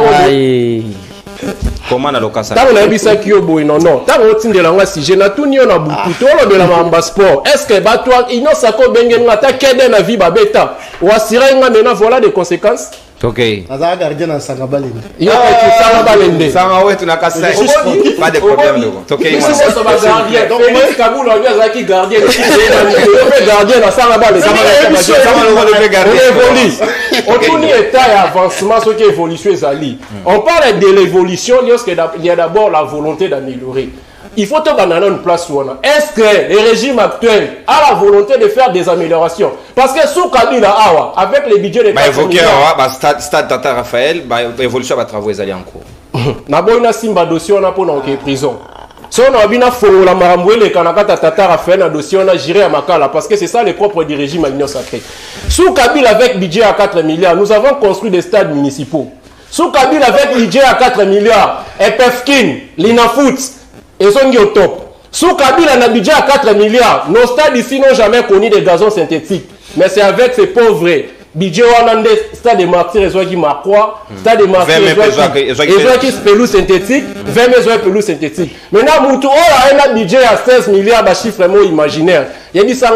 comment na lokasa tant on a bisa ki obo non non tant on tinde la ngwa sujet na tout nyo na butu to lo de la mamba sport est-ce que ba toi ino sako bengen ngata kede na vie ba beta ou assurer nga maintenant voilà des conséquences. OK. Naza gardien na sanga balende. Yo tu sanga balende. Sanga ouais tu na kasa. Pas de problème donc. OK. Moi c'est ça gardien. Donc moi Kaboul on vient zaki gardien. Le gardien na sanga balende. Sama le gardien. On tourne état et avancement ce qui évolution ezali. On parle de l'évolution lorsque il y a d'abord la volonté d'améliorer. il faut te donner une place. Est-ce que le régime actuel a la volonté de faire des améliorations? Parce que sous Kabila Awa, avec les budgets de 4 milliards... Stade Tata Raphaël, l'évolution va travailler en cours. Naboina Simba dossier on a pour dans prison. Si on a bien fait la maramboué Kanakata Tata Raphaël, un dossier on a géré à Makala parce que c'est ça le propre du régime à l'Union sacrée. Sous Kabila avec budget à 4 milliards, nous avons construit des stades municipaux. Sous Kabila avec budget à 4 milliards, EPFKIN, l'INAFOOT, et sont au top. Sous Kabila a un budget à 4 milliards, nos stades ici n'ont jamais connu des gazons synthétiques. Mais c'est avec ces pauvres budget on a stade de martyrs et qui marquois, stade de martyrs et qui pelouse synthétique, 20 maisons pelouse synthétique. Maintenant, Moutou, on a un budget à 16 milliards de chiffres vraiment imaginaires. Il y a dit ça,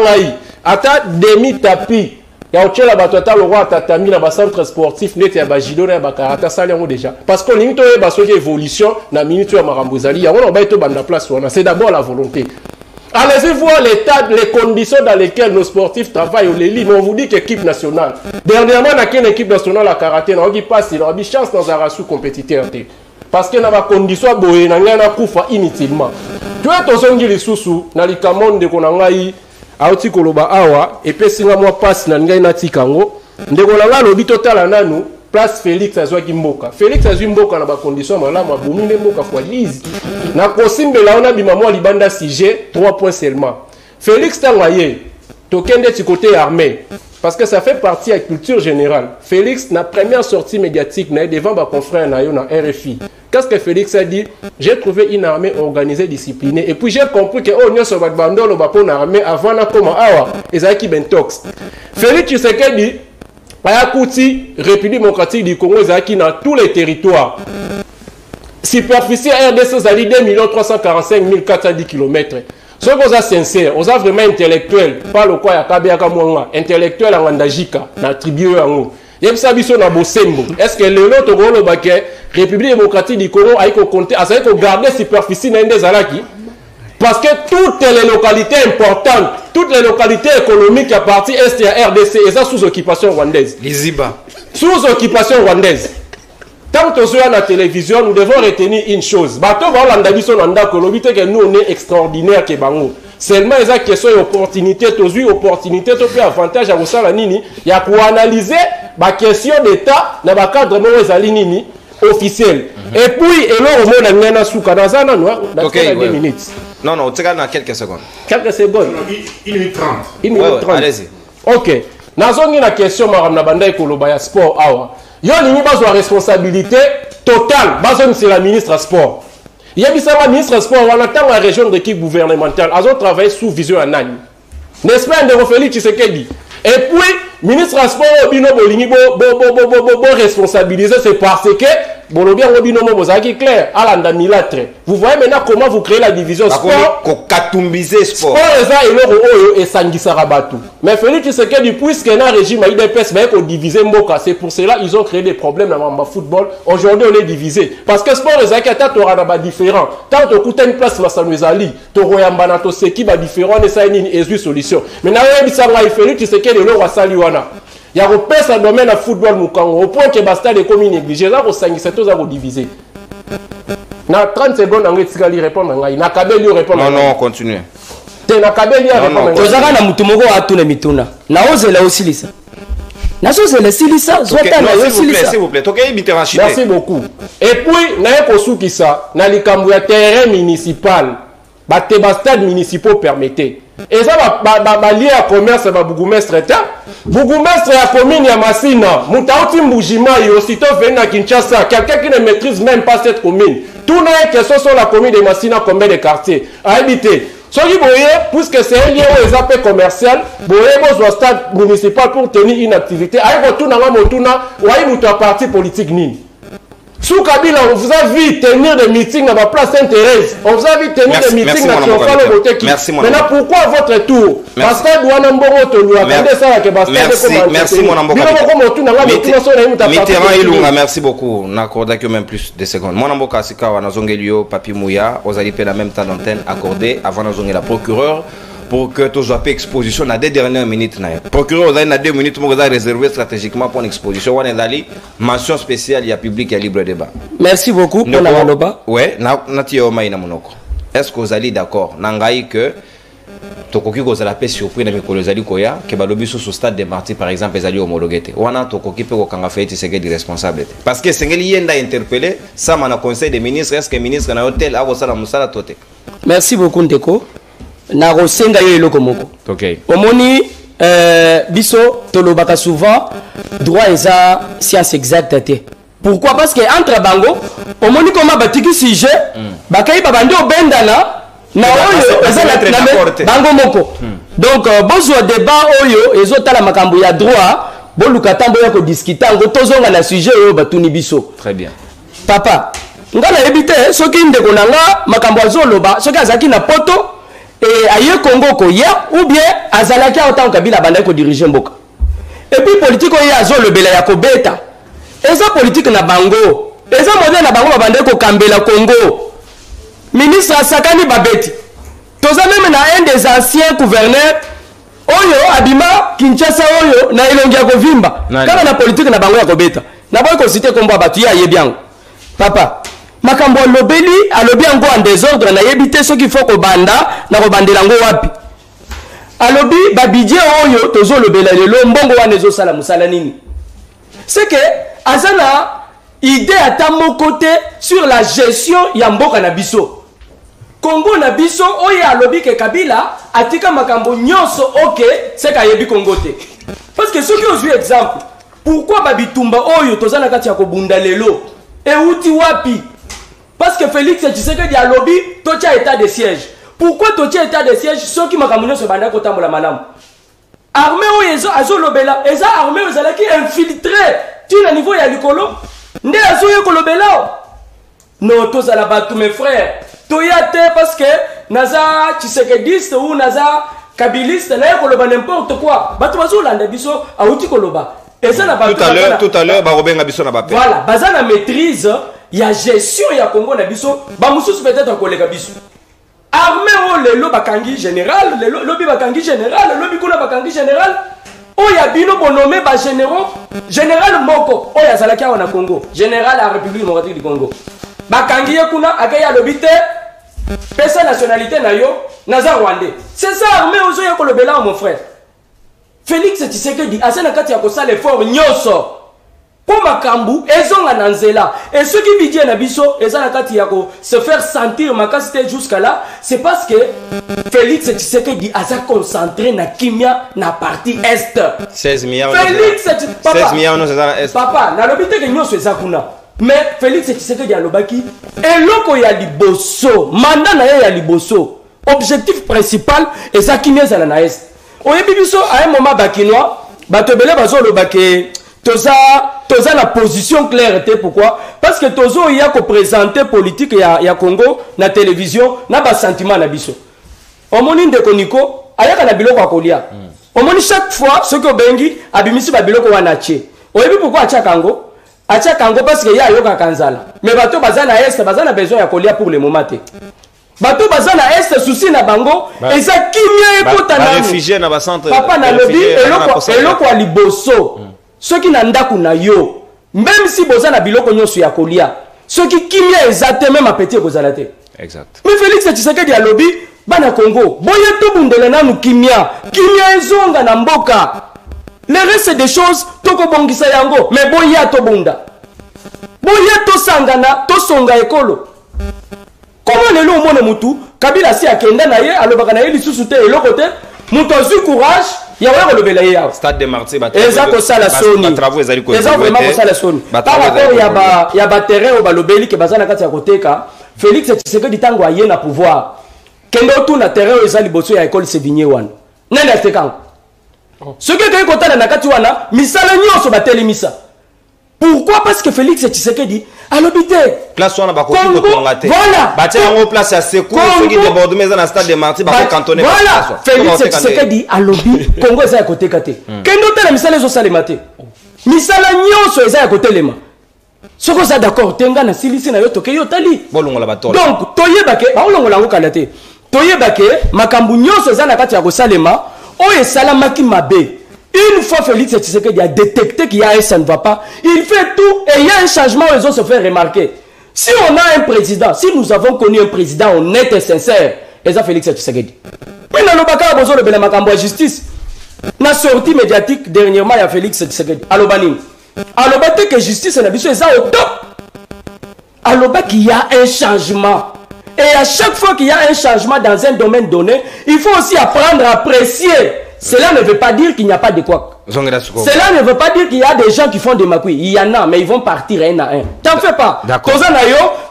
attends demi-tapis. Il y a un batota le roi tatami dans le centre sportif net ya bajido na bakarata sali yango déjà parce qu'on limite ba soki évolution na minute ya marambozali ya on ba to banda place on c'est d'abord la volonté. Allez-y voir l'état, les conditions dans lesquelles nos sportifs travaillent au Léli. On vous dit qu'équipe nationale. Dernièrement, on a une équipe nationale à karaté. On a passe, on a une chance dans un rassou compétiteur. Parce que dans la condition, on a koufa inutilement. Tu vois, ton son les sous-sous, dans les camondes de Konangaï, à Otikoloba Awa, et puis si on passe dans le Natikango, de Konanga, l'obit total en anou, place Félix Azouaki Mboka. Félix Azouaki Mboka dans la condition, on a boumine Mboka fois lise. Na kosimbe la on a bimamo libanda sujet 3 points seulement. Félix Tangaye, tokende du côté armé, parce que ça fait partie de la culture générale. Félix, na première sortie médiatique, na devant ma confrère na RFI. Qu'est-ce que Félix a dit? J'ai trouvé une armée organisée, disciplinée. Et puis j'ai compris que oh, nous sommes bandol au bapon armée avant na comment awa ezaki bentox. Félix tu sais qu'elle dit Ayakouti, République démocratique du Congo, ezaki dans tous les territoires. Superficie RDC, ça dit 2 345 410 km. Ce qu'on a sincère, on a vraiment intellectuel, pas le quoi ya kabeyaka mwanga, intellectuel en Wandajika, na tribu yango. Yem sabiso na bosembo. Est-ce que le lot au Golo Baké, République démocratique du Congo, a compter, a garder superficie dans des alaki? Parce que toutes les localités importantes, toutes les localités économiques à partir est et à RDC, et ça sous occupation rwandaise. Les IBA. Sous occupation rwandaise. Tant que sur la télévision, nous devons retenir une chose. Bateau va que nous on est extraordinaire que bango. Seulement ils ont question d'opportunité, tous eu opportunité, tous eu avantage à vous la nini. Il y a pour analyser la question d'état dans le cadre de nini officiel. Et puis et là au monde on a souka dans un an, dans 2 minutes. Non non, tu as dans quelques secondes. Quelques secondes. 1 minute 30. 1 minute 30. Allez-y. OK. Nazongi la question madame Nabanda Koloba ya sport awa. Il y a une responsabilité totale. C'est la ministre sport. Il y a un ministre sport. On attend la région d'équipe gouvernementale. Ils ont travaillé sous vision en année. N'est-ce pas, Ndeko Félix Tshisekedi? Et puis, ministre sport, Bino Bolini, responsabilisé, c'est parce que, Bolobia Robino Mozaki clair, Alanda Milatre. Vous voyez maintenant comment vous créez la division sport. Sport. Et Sangisarabatu. Mais Félix Tshisekedi, puisque un régime a IDPS, mais divisé Mboka. C'est pour cela qu'ils ont créé des problèmes dans le football. Aujourd'hui, on est divisé. Parce que sport, les Akata, tu auras différent. Tant que tu as une place, tu as Royambana, tu as différent, et ça a une solution. Maintenant, Félix Tshisekedi, le roi Saliwana. Il y a un domaine de football au point que Basta est commis négligé. Là, on a divisé. Na 30 secondes, on va répondre. Na Kabeli répondre. Non, non, continue. Na Kabeli répondre. Kozaka na mutumoko atuna mituna. Na ozela osilisa. Na ozela silisa, zota na osilisa. S'il vous plaît. Merci beaucoup. Et puis, na ekosukisa na likambo ya terrain municipal. Bateba stade municipaux permettait. Et ça va lié à commerce va bougumestre état. Bougumestre à commune ya Masina, Moutauti Mboujima et aussitôt venu à Kinshasa, quelqu'un qui ne maîtrise même pas cette commune. Tout n'est que ce sont la commune de Masina, combien de quartiers à habiter. Ce qui boye, puisque c'est un lieu aux appels commerciaux, boye besoin stade municipal pour tenir une activité. Aïe retourne à Motuna, ou aïe nous parti politique ni. Sous Kabila, on vous a vu tenir des meetings à la place Sainte-Thérèse. On vous a vu tenir des meetings à Kiofalo. Maintenant, pourquoi votre tour? Parce que Douana Mbongo Tolou, attendez ça, que Basta de merci mon amboka. Merci beaucoup. N'accorde que même plus de secondes. Mon amboka Sika wa nazongelio Papi Mouya, aux alliés la même temps d'antenne accordée avant nazongé la procureure. Pour que tu aies exposition dans les dernières minutes. Le procureur a 2 minutes pour réserver stratégiquement pour une exposition. On a mention spéciale, il y a public et libre débat. Merci beaucoup pour la Waloba. Oui, Nati Omaïna Monoko. est-ce que vous allez d'accord nangai que tokoki kozala pe surpris na mikolo ezali koya ke balobi sur stade des martyrs par exemple ezali homologué te wana tokoki pe kokanga Félix Tshisekedi responsable te parce que sengeli yenda interpeller ça mana conseil des ministres est-ce que ministre na hôtel akosala musala tote. Merci beaucoup Ndeko na rosenga yo eloko moko. OK. Omoni biso tolobaka souvent droit eza science exacte te. Pourquoi? Parce que entre bango omoni comment batiki sujet bakai babandi obendana na oyo bango moko. Donc bonjour débat oyo ezotala makambo ya droit boluka tambo ya ko discuter ngo tozonga na sujet oyo batuni biso. Très bien. Papa ngala ebite soki ndeko nanga makambo azoloba soki azaki na poto et aye Congo ko ya ou bien azalaki autant Kabila banda ko diriger mboka. Et puis politique oyo azolobela ya ko beta. Eza politique na bango. Eza modèle na bango banda ko kambela Congo. Ministre Sakani Babeti. Toza même na un des anciens gouverneurs oyo abima Kinshasa oyo na ilongi ya kovimba. Kama na politique na bango ya ko beta. Na boy ko citer kombo abatu ya yebiango. Papa makambo lobeli alobi yango en désordre na yebite ce qu'il faut ko banda na ko bandela ngo wapi alobi babidje oyo tozo lobela lelo mbongo wana ezo sala musala nini c'est que azana idée ata mon côté sur la gestion ya mboka na biso Congo na biso oyo alobi ke Kabila atika makambo nyonso OK c'est ka yebi Congo te parce que ceux qui ont vu exemple pourquoi babitumba oyo tozana kati ya ko bunda lelo et uti wapi. Parce que Félix Tshisekedi a lobby, totia état de siège. Pourquoi totia état de siège? Ceux qui m'ont se banda kotambo la manam. Armée ou yezo azo lobela, eza armée aux ala qui infiltré. Tu na niveau ya likolo. Nde azo yo kolobela. Non, tous à la bas tous mes frères. Toyate parce que naza Tshisekediste ou naza Kabiliste na yo koloba n'importe quoi. Bato bazo landa biso a uti koloba. Et ça n'a pas tout à l'heure barobenga biso na bape. Voilà, bazana maîtrise. Il y a gestion ya Congo na biso ba mususu peut-être koleka biso armée o lelo bakangi général lelo lobi bakangi général lobi kuna bakangi général o ya bino bonomé ba général moko o ya zalaki na Congo général la République démocratique du Congo bakangi ye kuna akaya lobité pesa nationalité na yo naza rwandais c'est ça armée ozo ya kolobela mon frère Félix Tshisekedi asana kati ya kosala effort nyoso pour makambu ezonga na nzela et ceux qui bidient na biso ezana kati ya ko se faire sentir makasité jusqu'à là c'est parce que Félix Tshisekedi a concentré na kimia na partie est 16 milliards Félix 16 milliards non c'est ça est papa na lobité que nyoso ezakuna mais Félix Tshisekedi a lobaki eloko ya liboso mandat na ya liboso objectif principal ezakimia za na est oyebi biso à un moment bakinois batobele bazo lobake toza la position claire. Pourquoi? Parce que tozo y a ko présenter politique ya Congo na télévision na ba sentiment na biso. Omoni ndeko niko ayaka na biloko akolia. Omoni chaque fois ce que bengi abimisi ba biloko wana che. Oyebi pourquoi acha kango? Acha kango parce que ya yoka kanzala. Mais bato bazana est bazana besoin ya kolia pour le moment te. Bato bazana est souci na bango eza kimia ekota na réfugié na ba centre. Papa na lobi eloko aliboso. Ceux qui n'andaku na yo, même si bozana biloko nyoso ya kolia, ceux qui kimia ezate même appétit kozalate. Exact. Mais Félix Tshisekedi a lobby bana Congo, boye to bundele nanu kimia ezonga na mboka. Le reste des choses toko bongisa yango, mais boye to bunda. Boye to sangana, to songa ekolo. Comment lelo omone mutu, Kabila si akenda na ye, alobaka na ye lisusu te eloko te, mutu azu courage. Il y a un stade de Marseille, exact ça la Sony. Exact vraiment ça la Sony. Par rapport il y a terrain au balobeli que bazana kati ya koteka. Félix Tshisekedi tango aye na pouvoir. Kendo tout na terrain eza liboso ya école Sévigné wana. Nende atekango. Ce que kay kotala na kati wana misala nyonso bateli misa. Pourquoi? Parce que Félix Tshisekedi a l'habité. Place on a bakoti kotongate. Voilà. Bâtir en place à secours ceux qui débordent mais dans le stade de Marseille ba cantonné. Voilà. Félix Tshisekedi a lobby Congo eza côté kate. Kendo tala misala zo salemate. Misala nyonso eza ya côté lema. Soko za d'accord tenga na silisi na yo toke yo tali. Bolongo la batole. Donc toyebake ba olongo lango kalate. Toyebake makambu nyonso eza na kati ya ko salema o esalamaki mabe. Une fois Félix Tshisekedi a détecté qu'il y a ça ne va pas, il fait tout et il y a un changement où ils ont se fait remarquer. Si on a un président, si nous avons connu un président honnête et sincère, et ça Félix Tshisekedi. Mais dans le cas où on a besoin de justice, la sortie médiatique dernièrement, il y a Félix Tshisekedi. Alors, que justice est au top. Alors, qu'il y a un changement. Et à chaque fois qu'il y a un changement dans un domaine donné, il faut aussi apprendre à apprécier. Cela ne veut pas dire qu'il n'y a pas de quoi. Cela ne veut pas dire qu'il y a des gens qui font des macouilles. Il y en a, mais ils vont partir un à un. T'en fais pas. D'accord.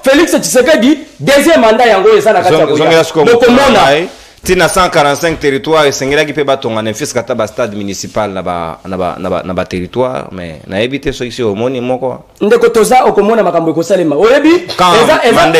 Félix Tshisekedi, deuxième mandat, Yango et ça n'a tina 145 territoires esengela ki pe batonga na fils kata ba stade municipal na ba territoire mais na ebité so ici au moni moko ndeko toza okomona makambo ekosalema oyebi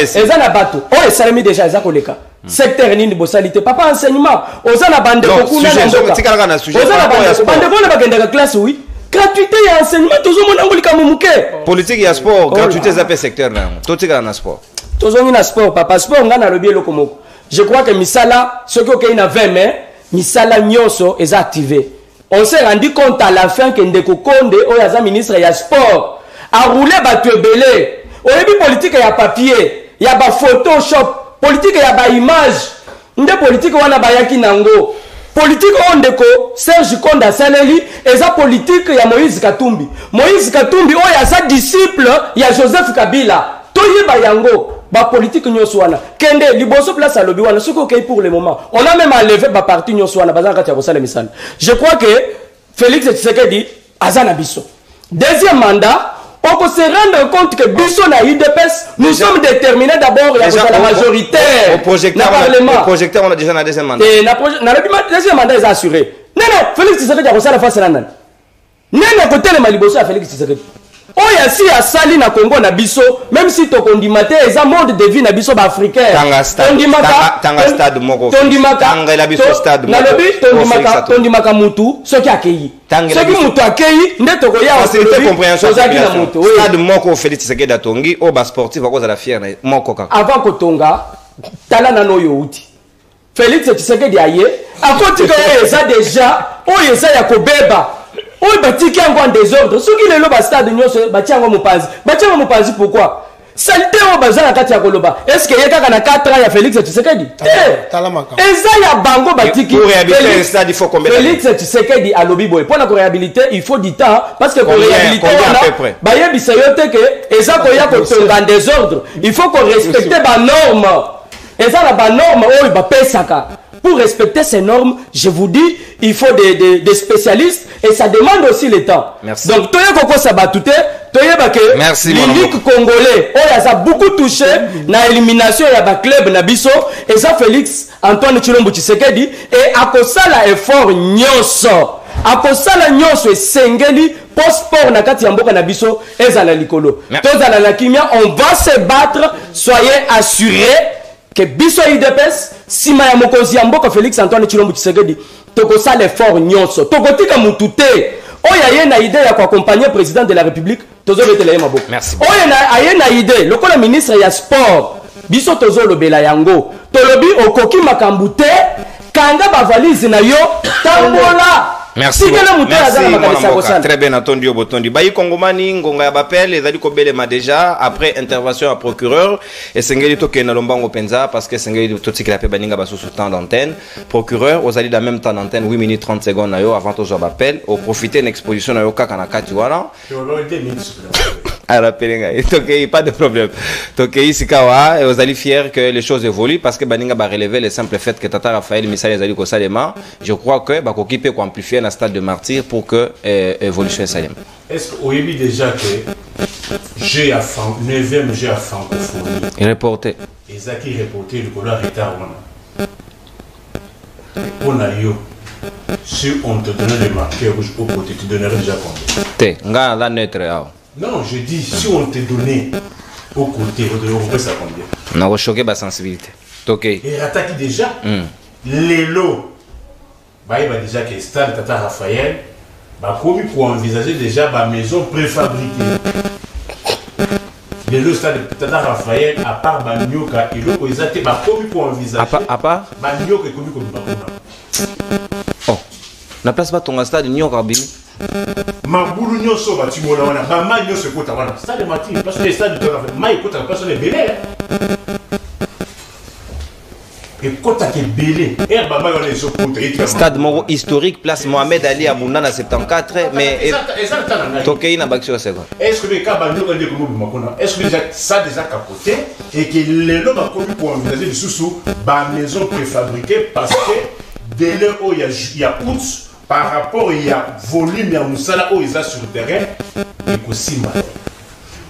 eza na bato o esalemi déjà eza koleka secteur nini bosalité papa enseignement oza na bande kokuna na ndoka oza na bande ko na bakendaka classe oui gratuité ya enseignement tozo mona ngolika mumuke politique ya sport gratuité za pe secteur na totika na sport tozo na sport papa sport ngana lobi lokomoko. Je crois que Misala, ce qui est 20 mai, Misala Nyonso est activé. On s'est rendu compte à la fin que Ndeko Konde, le ministre du sport, a roulé battu belé. Au début, politique, il y a papier, il y a Photoshop, politique, il y a image. Ndé politique, on a bayaki nango. Politique, on deko, Serge Konda Saleli, et sa politique, il y a Moïse Katumbi. Moïse Katumbi, il y a sa disciple, il y a Joseph Kabila. Toye bayango. Ba politique nyoswana kende liboso place à lobiwana ce qu'on pour le moment on a même enlevé ba parti nyoswana bazanga tia kosala misala. Je crois que Félix Tshisekedi azana biso deuxième mandat on peut se rendre compte que biso na UDPS nous sommes déterminés d'abord à la majoritaire au projecteur on a déjà na deuxième mandat et na deuxième mandat est assuré non Félix Tshisekedi a kosala face à nan nene côté le maliboso à Félix Tshisekedi. Oya si a sali na Congo na biso même si to kondimate eza mode de vie na biso ba africain tanga stade moko tanga la biso stade na lobi tondimaka mutu soki akeyi soki mutu akeyi nde to koya facilité compréhension stade moko Félix Tshisekedi atongi o ba sportif akoza la fier na moko kaka avant kotonga tala na no youti Félix Tshisekedi aye akotika eza déjà oyo eza ya kobeba. Oui, batiki yango en désordre. Ce qui est là, stade nyonso batiango mupanzi pourquoi? Salité au bazar kati ya koloba. Est-ce que yeka kana 4 ans ya Félix Tshisekedi? Eza ya bango batiki. Pour réhabiliter le stade il faut combien de temps? Félix Tshisekedi a lobby boy. Pour la réhabiliter, il faut du temps parce que pour réhabiliter on a bayebi sayote que eza koya ko tonga en désordre. Il faut qu'on respecte ba normes. Eza la ba norme oyo ba pesaka. Pour respecter ces normes, je vous dis, il faut des spécialistes et ça demande aussi le temps. Merci. Donc, Toye Koko Sabatouté, Toye Bake, l'unique Congolais, ça a beaucoup touché na élimination ya ba club na biso et ça Félix Antoine Tshilombo Tshisekedi et akosala effort nyonso. Akosala nyonso et sengeli sport na kati ya mboka na biso ezala likolo. Tozala la kimia, on va se battre, soyez assurés. Que biso IDPS sima ya mokonzi ya mboka Félix Antoine Tshilombo Tshisekedi tokosala l'effort nyonso tokotika mutu te oya ye na idée ya accompagner président de la République tozobetela ye maboko oya na aye na idée lokola ministre ya sport biso tozolobela yango tolobi okoki makambu te kanga ba valise na yo tambola. Merci. Très bien entendu au botondi. Bayi Kongomani ngonga ya bapel ezali kobelema déjà après intervention à procureur et sengeli to kena lombango penza parce que sengeli to tikila pe baninga baso sous temps d'antenne procureur osali dans même temps d'antenne 8 minutes 30 secondes na yo avant to zo bapel au profiter une exposition na yo kaka na kati wana à la pelinga et pas de problème donc ici kawa et osali fier que les choses évoluent parce que baninga ba relever le simple fait que Tata Raphaël Misali ezali ko salema je crois que ba ko kipe ko amplifier un stade de martyr pour que évolution Salem. Est-ce que vous avez déjà que j'ai à 9e j'ai à francophonie et reporté et ça qui reporté le color retard on a eu si on te donnait des marqueurs rouges au côté tu donnerais déjà combien? T nga la neutre non je dis si on te donnait au côté on peut ça combien? On a choqué ma sensibilité. OK. Et attaque déjà les lots. Bah, il va déjà que stade Tata Raphaël, bah, comme pour envisager déjà ma maison préfabriquée. Le stade Tata Raphaël, à part Banyoka, il faut qu'ils aient bah, comme pour envisager. À part Banyoka, comme Banyoka. Oh, la place pas ton stade Nyoka Bini. Maboulou nyoso batimo na wana ba ma nyoso kota wana stade mati parce que stade de mai kota personne est belé et kota ke belé et ba ma wana eso kota stade moko historique place Mohamed Ali Abouna na 74 mais tokei na bakio seko est-ce que les cas bandou ndé ko mo makona est-ce que ça déjà capoté et que les lots ba komi pour envisager du sous ba maison préfabriquée parce que délai où il y a août par rapport il y a volume il y a moussala où ils a sur le terrain et aussi mal.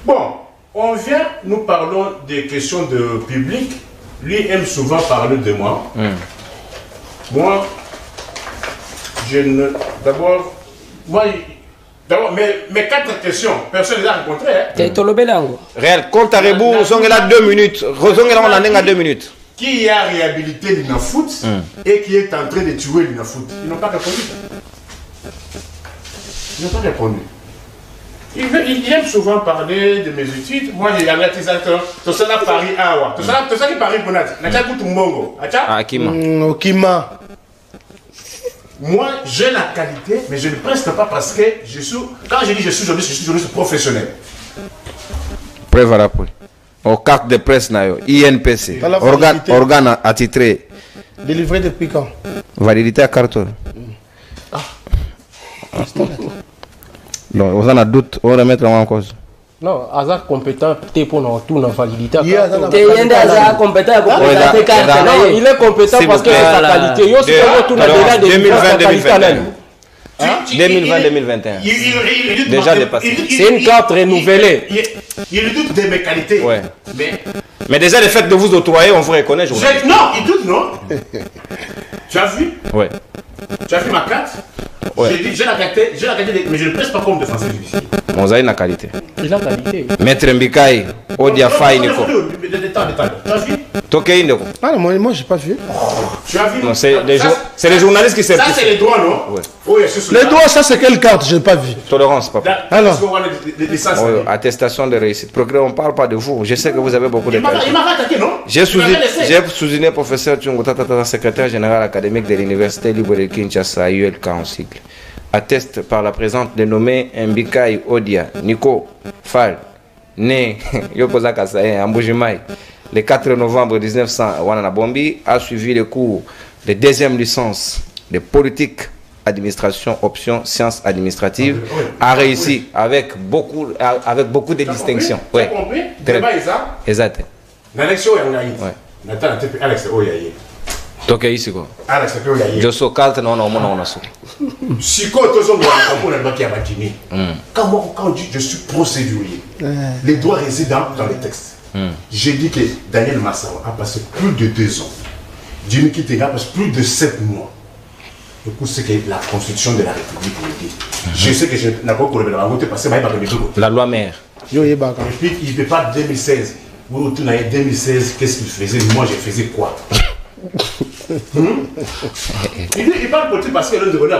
Bon, on vient, nous parlons des questions de public. Lui aime souvent parler de moi. Moi, je ne. D'abord, mes 4 questions, personne ne les a rencontrées. Réel, compte à rebours, on est là 2 minutes. On est là 2 minutes. Qui a réhabilité l'INAFOOT et qui est en train de tuer l'INAFOOT. Ils n'ont pas répondu. Ils n'ont pas répondu. Il aime souvent parler de mes études. Moi, j'ai un artisateur. Tout ça, Paris, Awa. Tout ça, qui Paris, Bonat. N'a tout Mbongo. Akima. Okima. Moi, j'ai la qualité, mais je ne preste pas parce que je suis. Quand je dis je suis journaliste professionnel. Preuve à l'appui. Aux cartes de presse, INPC, organe attitré. Délivré depuis quand? Validité à carton. Donc, on a un doute, on va mettre en cause. Non, hasard compétent pour tout la validité. Il est compétent pour il est compétent parce que sa qualité. Il y a tout la 2020-2021. 2020-2021. Déjà dépassé. C'est une carte renouvelée. Il doute de mes qualités. Ouais. Mais déjà le fait de vous octroyer, on vous reconnaît. Non, il doute, non. Tu as vu? Ouais. Tu as vu ma carte? Ouais. J'ai la qualité, mais je ne presse pas comme défenseur judiciaire. Mon zaï na qualité. Il a qualité. Maître Mbikai, Odia Faye Nico. Tu as vu? Tokei Ndeko. Ah non, moi j'ai pas vu. Tu as vu? Non, c'est les journalistes qui certifient. Ça c'est les droits, non? Ouais. Oh, les droits, ça c'est quelle carte? Je n'ai pas vu. Tolérance, papa. Alors. Attestation de réussite. Procureur, on ne parle pas de vous. Je sais que vous avez beaucoup de qualités. Il m'a attaqué, non? J'ai souligné professeur Tchungo Tata, secrétaire général académique de l'Université libre de Kinshasa, ULK en cycle. Atteste par la présence de nommé Mbikai Odia Nico Fall, né Yokozaka Saye à Mbujimai, le 4 novembre 1900 Wanana Bombi, a suivi le cours de 2e licence de politique, administration, option, sciences administratives, a réussi avec beaucoup de distinctions. Ouais. Exact. L'élection est Alex Oyaye. Donc ici quoi. Alex Oyaye. Je suis calme non on a su. Si quand tu quand je suis procédurier, les droits résident dans les textes. J'ai dit que Daniel Massawa a passé plus de 2 ans. Jimmy Kitega a passé plus de 7 mois. Du coup, c'est que la constitution de la République me dit. Je sais que je n'ai pas pour le voter parce que la loi mère. Et puis, il ne fait pas 2016. Vous retournez en 2016, qu'est-ce qu'il faisait? Moi, je faisais quoi? Il parle politique parce que l'un de a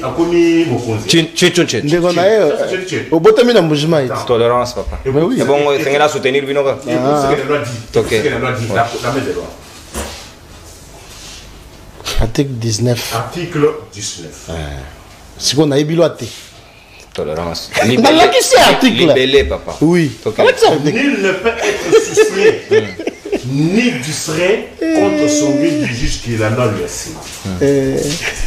commis mon conseil. Au bottom de Mbujima. Tolérance, papa. Oui. C'est bon, c'est là soutenir Vinoga. C'est ce que la loi dit. C'est ce que la loi dit. La main de loi. Article 19. Article 19. C'est qu'on a ébiloité. Tolérance. Libellé, papa. Oui. Nul ne peut être soucié ni distrait contre son gré du juge qui la loi lui assigne.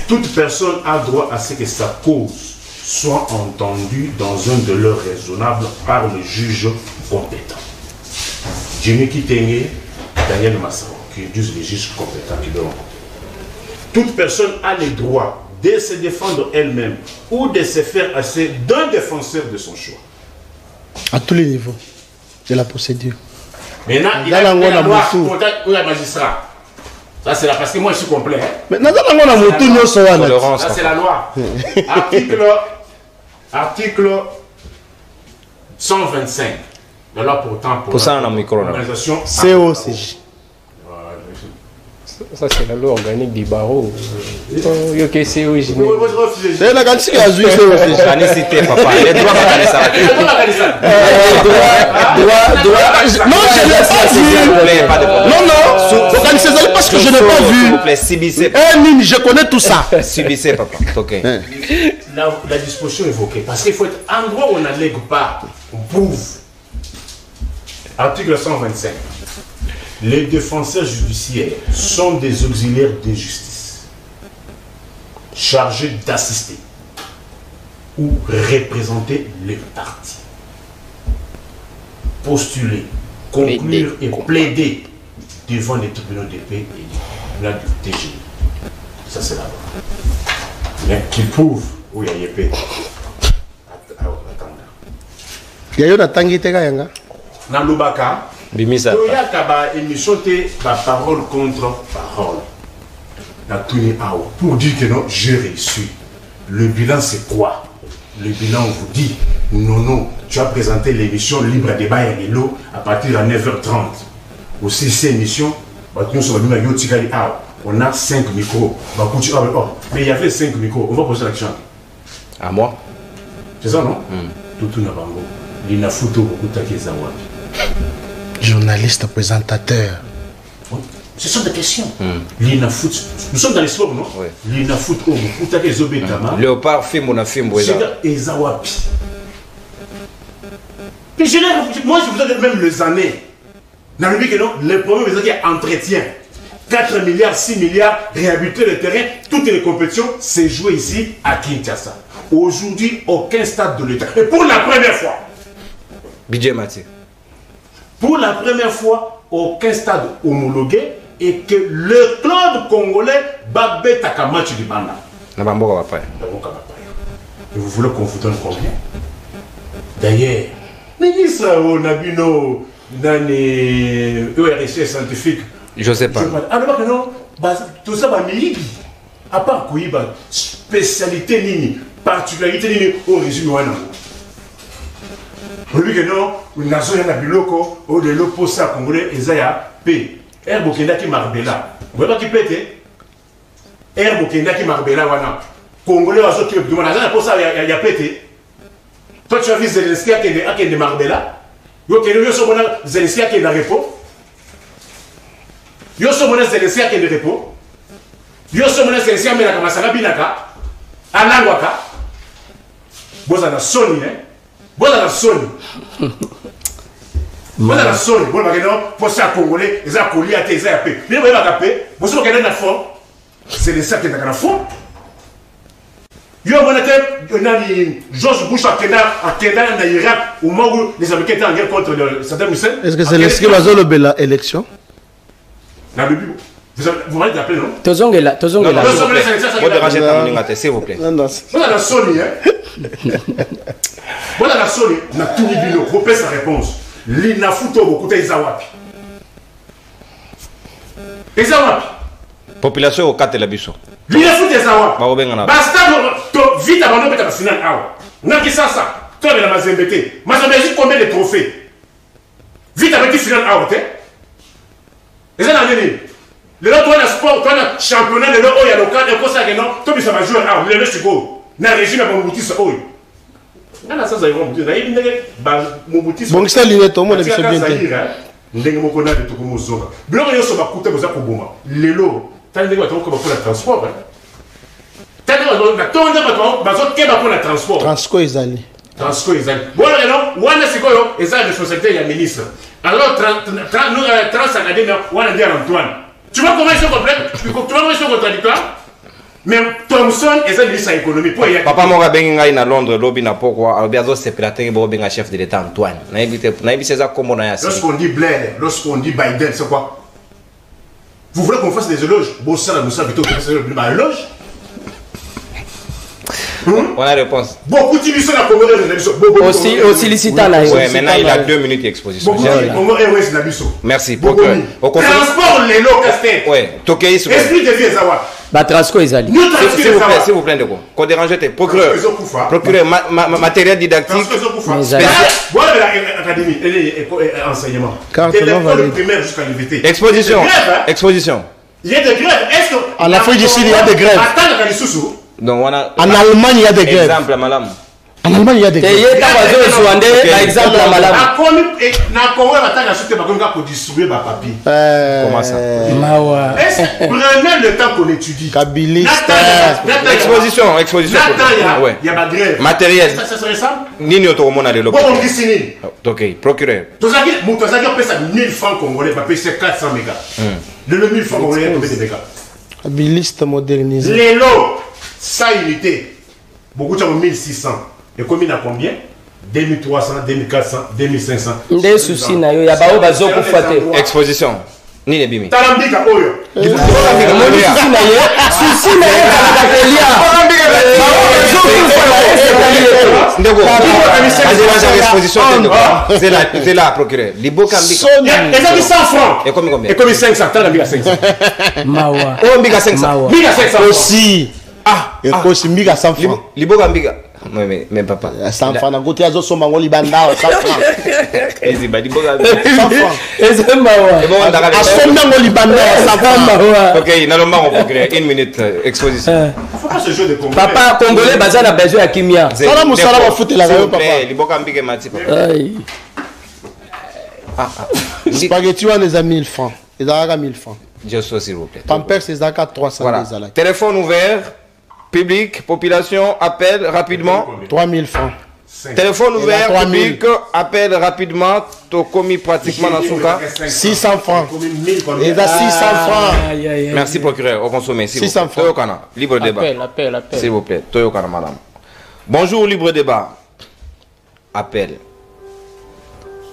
Toute personne a droit à ce que sa cause soit entendue dans un délai raisonnable par le juge compétent. Jimmy Kitenge, Daniel Massawa, qui disent les juges compétents qui l'ont. Toute personne a le droit de se défendre elle-même ou de se faire assez d'un défenseur de son choix. À tous les niveaux de la procédure. Maintenant, il a la loi pour la magistrat. Ça, c'est là parce que moi, je suis complet. Maintenant, ça, c'est la loi. Article 125. La loi pourtant pour l'organisation COCJ. Ça, c'est la loi organique du barreau. C'est la quantité à jouer. C'est papa. Les droits non, je ne l'ai pas dit. Non, c'est parce que je n'ai pas vu. S'il vous plaît, subissez. Nini, je connais tout ça. Subissez, papa. Ok. La disposition évoquée, parce qu'il faut être endroit où on n'allègue pas, on prouve. Article 125. Les défenseurs judiciaires sont des auxiliaires de justice, chargés d'assister ou représenter les parties, postuler, conclure et plaider devant les tribunaux de paix et les tribunaux du TGI. Ça, c'est la loi. Mais qui prouve où il y a paix. Il y a eu un tangite yanga. Dans le Baka, il y a une émission de parole contre parole. Pour dire que non, j'ai réussi. Le bilan, c'est quoi? Le bilan, on vous dit, non, tu as présenté l'émission Libre à débat et l'eau à partir de 9h30. Aussi, cette émission, on a 5 micros. Mais il y avait 5 micros. On va poser l'action. À moi? C'est ça, non? Tout n'a pas beau. Il y a photo beaucoup de journaliste, présentateur. Ce sont des questions. Nous sommes dans les sports, non? L'ina foot, Léopard, film, on a film. Puis moi, je vous donne même les années. Dans le but que non, le problème, c'est qu'il y a entretien. 4 milliards, 6 milliards, réhabiliter le terrain, toutes les compétitions, c'est joué ici à Kinshasa. Aujourd'hui, aucun stade de l'État. Et pour la première fois, Bidje Mathieu. Pour la première fois, aucun stade homologué et que le club congolais va battre un match du Banda. Et vous voulez qu'on vous donne combien? D'ailleurs, ministre Nabino, dans les ERC scientifiques, je ne sais pas. Alors que non, tout ça va m'y à part quoi, spécialité nini, particularité nini, au résumé. Lui que non, une nation n'a biloko, au de l'opposé à Congolais, Ezaya, P. Herbokenda qui marbella. Vous voyez pas qui pète? Herbokenda qui marbella, wana. Congolais, oiseau qui demande, pour ça, il y a pété. Toi, tu as vu Zelensky qui est de marbella. Yo, qui est Zelensky qui est de repos. Yo, so mona Zelensky qui est de repos. Yo, so mona Zelensky qui est de Kamasanga Binaka. Anangwaka. Vous avez sonné, hein? Vous avez sonné. Vous avez sonné. Vous avez pour ça Congolais, ils ont collé à tes paix. Mais vous avez paix. Vous avez un fond. C'est les sacs qui sont dans le fond. Yo, on était George Bush à Kenya, en Irak, au moment où les Américains étaient en guerre contre Saddam Hussein. Est-ce que c'est le ski bazolo de l'élection? Vous m'avez appelé, non? Tozongela. S'il vous plaît. Vous avez la sonné, hein? Voilà la sonne, na Touribino, repère sa réponse. L'ina futo beaucoup Ezawapi. Ezawapi. Population au 4 de la biso. L'ina futo Ezawapi. Basta vite avant de mettre la finale. N'a qui ça. Toi, la Mazembete. Mazembete, combien de trophées? Vite avec la finale out. Et ça, n'a rien. Le lot, toi, le sport, toi, le championnat, le lot, il y a le cadre, et ça, non, toi, ça va jouer out. Le lot, c'est go. N'a régime à mon boutique, ça, bon, c'est l'inette, on a bien. Transco ezali. Voilà, non, wana sikoyo eza responsabilité ya ministre. Alors transacadémie wana dire Antoine. Tu vois comment ils sont complètes? Tu vois comment ils sont contradictoires? Mais Thomson est un ministre de l'économie. Papa Mora Benga à Londres, lobby n'a pas quoi. Alberto Seperatin est chef de l'État Antoine. Lorsqu'on dit Blair, lorsqu'on dit Biden, c'est quoi? Vous voulez qu'on fasse des éloges? Bossa, nous savons plutôt que c'est un éloge. On a réponse. Beaucoup de missions à Congo. Aussi licitant là. Oui, maintenant il a 2 minutes d'exposition. Merci. Transport les lots Castel. Oui, Tokei. Esprit de vie Zawa. Transco ezali. S'il vous plaît, de quoi? Qu'on dérange tes procureur. Procureur matériel didactique. Voilà l'académie, enseignement. L'école primaire jusqu'à l'UVT. Exposition. Il y a des grèves. Est-ce que en Afrique du Sud il y a des grèves? Donc, en Allemagne il y a des grèves. Exemple, madame. En Allemagne, il y a des te ye ta bazo swande par exemple la malamu na Congo batanga soute ba konga ko distribuer ba papier. Comment ça? mawa Prenez le temps qu'on étudie. Kabiliste. Exposition. Ouais. Il y a pas grève. Matériel. Ça serait ça? Nini otomona de Bon, on dit sini. OK, procureur. Tozaki paye ça 1000 francs congolais, pas payer 400 mégas. Le 1000 francs congolais combien de mégas? Kabiliste modernisé. Les lots, ça unité. Beaucoup de 1600. Et combien à combien? 2300, 2400, 2500. nde souci na yo ya bao bazo kufa te Exposition. Nini bimi. Talambika oyo. omoni souci na ye kalaka telia Ndeko. Vas-y, exposition c'est là procureur. Liboka mbika. Et ça 100 francs. Et combien? Et combien 500? Talambika 500. mawa Oh mbika 500. Mbika 500. Aussi. Et aussi, Mika 100 francs. Liboka mbika. Mais papa. 100 francs. Dans côté, ils sont mangos libanda 100 francs. Ezi ba liboka. 100 francs. eze mawa Et bon on À son mangos libanda 100 francs. mawa OK, nalomba on procureur 1 minute exposition. Faut pas ce jeu de Congolais. papa congolais baza na besoin ya kimia Sala musala wa foot la radio papa. Liboka mbika mati papa. Aïe. Spaghetti on les a 1000 francs. Ils ont 1000 francs. Je suis s'il vous plaît. Pampers c'est à 300 Voilà. des alak. Téléphone ouvert. Public, population, appel rapidement. 3000 francs. Téléphone ouvert, 3000. public, appel rapidement. Tu commis pratiquement dans son cas. 600 francs. Et Ils ont 600 francs. Aïe, aïe, aïe. Merci procureur, au consommé. 600 francs. Toyokana, libre débat. Appel. S'il vous plaît, Toyokana madame. Bonjour, libre débat. Appel.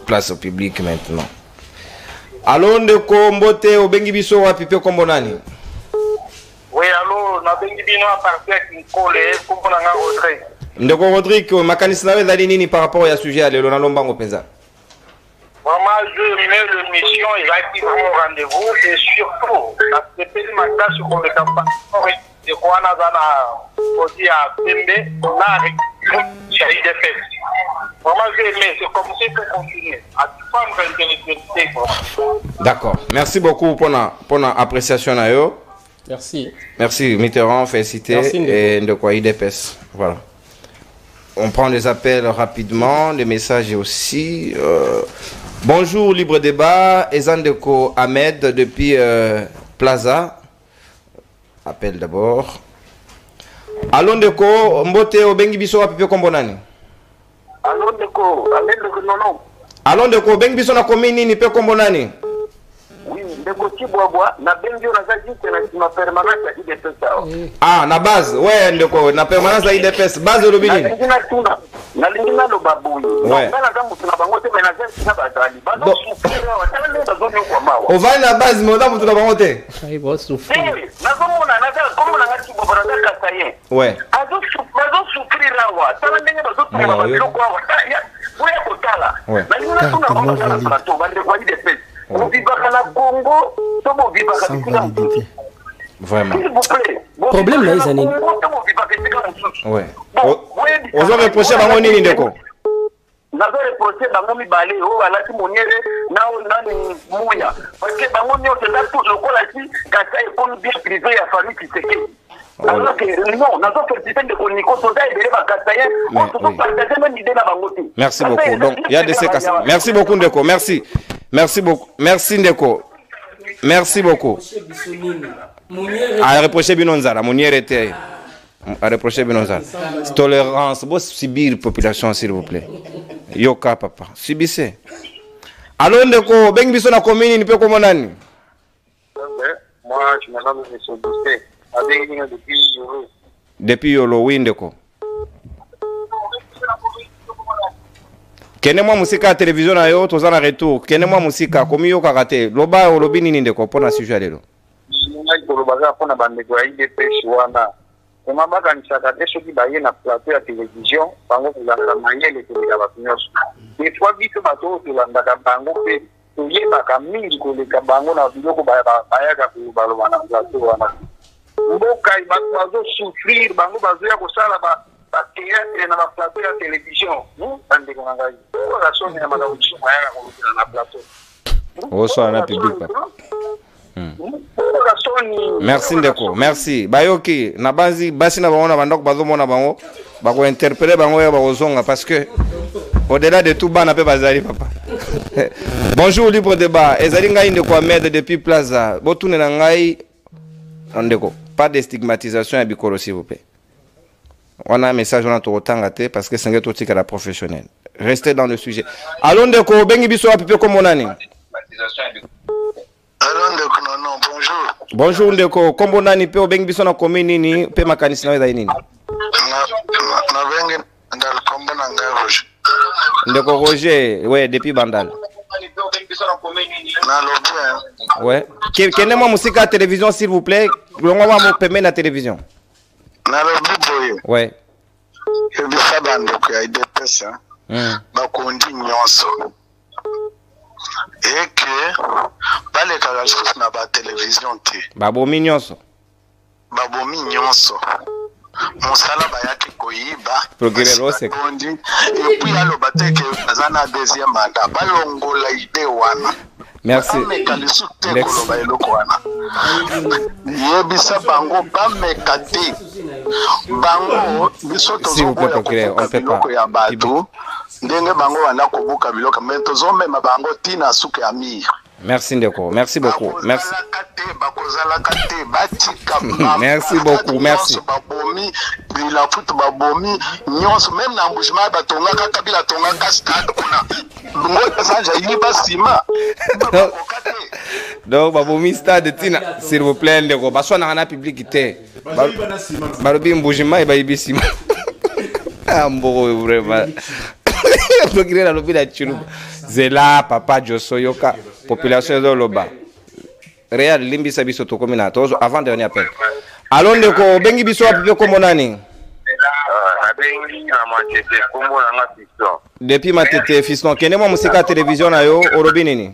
Place au public maintenant. Allô, Ndeko Mbote, Obengi Biso, Wapipe Kombonani. Oui, allô, na bengi bino à partir de Nkole, comprendre nga Rodrigue. Ndeko Rodrigue, makanisi nawe ezali nini par rapport ya sujet ya lelo na lombango penza? Vraiment, je mets l'émission, il a pris vraiment rendez-vous et surtout, la CPD m'a sur le campagne de Kouana Zana, aussi à Pembe, là, avec l'IDF. Vraiment, j'ai aimé, c'est comme ça qu'il faut continuer. À défendre l'intelligence. D'accord. Merci beaucoup pour la appréciation na yo. Merci Mitterrand, félicité. Et de quoi IDPS. Voilà. On prend les appels rapidement, les messages aussi. Bonjour, libre débat. Ezandeko Ahmed depuis Plaza. Appel d'abord. Allô Ndeko, Mbote Obengi Biso Apipe Kombonani. Allô Ndeko, non. Allô Ndeko, Obengi Biso na commune ni pe Kombonani. Oui, Ndeko Tibwabwa, na bengi on a dit que na permanence à IDPS. Ah, na base, ouais Ndeko, na permanence à IDPS, base de l'obéni. Na lingina lo babuyi. Ouais. Na damu tuna bango te na zesi na bazali. Bazo souffrir wa tala nda zono kwa mawa. On va na base, mais on a tuna bango te. Ai bo souffrir. Na komona na za komona ngati bobora na kasaye. Ouais. Bazo souffrir wa tala ndenge bazo tuna babiloko wa. Ya, wewe kotala. Na lingina tuna bango na plateau bande kwa IDPS. On vivra na Congo, tomo vivra na Congo. Vraiment. S'il vous plaît. Problème là, ils en Ouais. Ozo reprocher bango nini Ndeko? Nazo reprocher bango mibale o alati moniere na nani muya. Parce que bango nyote na tout lokola ci kasa ekono bien privé ya famille Tshisekedi. Alors que non, nazo féliciter de Koniko Soda et de Bakasaye, on peut partager même idée na bango ti. Merci beaucoup. Donc, il y a des séquences. Merci beaucoup Ndeko. Merci. Merci beaucoup. Merci Ndeko. Merci beaucoup. À reprocher Binonzara, Mounier était. À reprocher Binonzara. Tolérance, vous subir population s'il vous plaît. Yoka papa, subissez. Allô Ndeko, Bengi Biso na commune ni pe komonani. Moi, je me nomme M. Bousset. Avec une depuis Yolo. Depuis Yolo, oui Ndeko. Kene mwa musika télévision na yo tozana retour. Kene mwa musika komi yo karate. Loba olobi nini Ndeko pona sujet lelo. Ngai kolobaga pona bandeko ya IDPS wana. Koma baka nisaka te soki baye na plateau ya télévision bango kozala mayele koleka bato nyonso. Des fois biso bato tolandaka bango mpe toyebaka mingi koleka bango na biloko bayaka baloba na plateau wana. Mboka bato bazosouffrir bango bazoya kosala bateatre na baplateau ya télévision. Bandeko na ngai oyo asoni ya makambo biso bayaka kolobela na plateau. Oso na public papa. Merci ndeko, merci. Bayoki, na bazi basi na bango na bandoko bazomona bango, bako interpeller bango ya bazonga parce que au-delà de tout bana pe bazali papa. Bonjour libre débat. Ezali ngai ndeko Ahmed depuis Plaza. Botune na ngai ndeko. Pas de stigmatisation à Bikoro s'il vous plaît. On a un message on a tout autant parce que c'est un truc à la professionnelle. Restez dans le sujet. Allons ndeko bengi biso apipe comme onani. Allô ndeko non bonjour. Bonjour ndeko kombo nani pe obengi biso na commune nini pe makanisi na weza nini? Na bengi ndal kombo na ngai Roger. Ndeko Roger, ouais depuis Bandal. Na lobby. Ouais. Kene moi musika télévision s'il vous plaît. Longo moi mo permet la télévision. Na lobby boye. Ouais. Et bien ça bandeko ya IDPS hein. Bakondi nyonso. Et que baleka lisusu na ba télévision te. Babomi nyonso. Babomi nyonso. Mosala bayaki koyiba. Procureur Osek. Et puis aloba te que azana deuxième mandat balongola ide wana. Merci. Merci. Yebisa bango bamekate. Bango bisoto s'il vous plaît procureur, on peut pas. Ndenge bango wana kobuka biloko mais tozomema bango tina suka ya mir. Merci ndeko, merci beaucoup. Merci. Merci beaucoup, merci. Babomi, bila foot babomi, nyonso même na embouchement batonga kaka bila tonga cascade kuna. Ngo sanja yiba sima. Donc babomi stade tina s'il vous plaît ndeko, baswa na na publicité. Barobi embouchement et bayibi sima. Ambo vraiment. Procureur la lobby la chuluba. Zela papa Joso yoka population de Loba. Real limbi sabiso to komina tozo avant dernier appel. Allons ndeko bengi biso apipe kombo nani? Bengi na matete kombo na fiston. Depuis matete fiston kene mo musika télévision na yo orobi nini?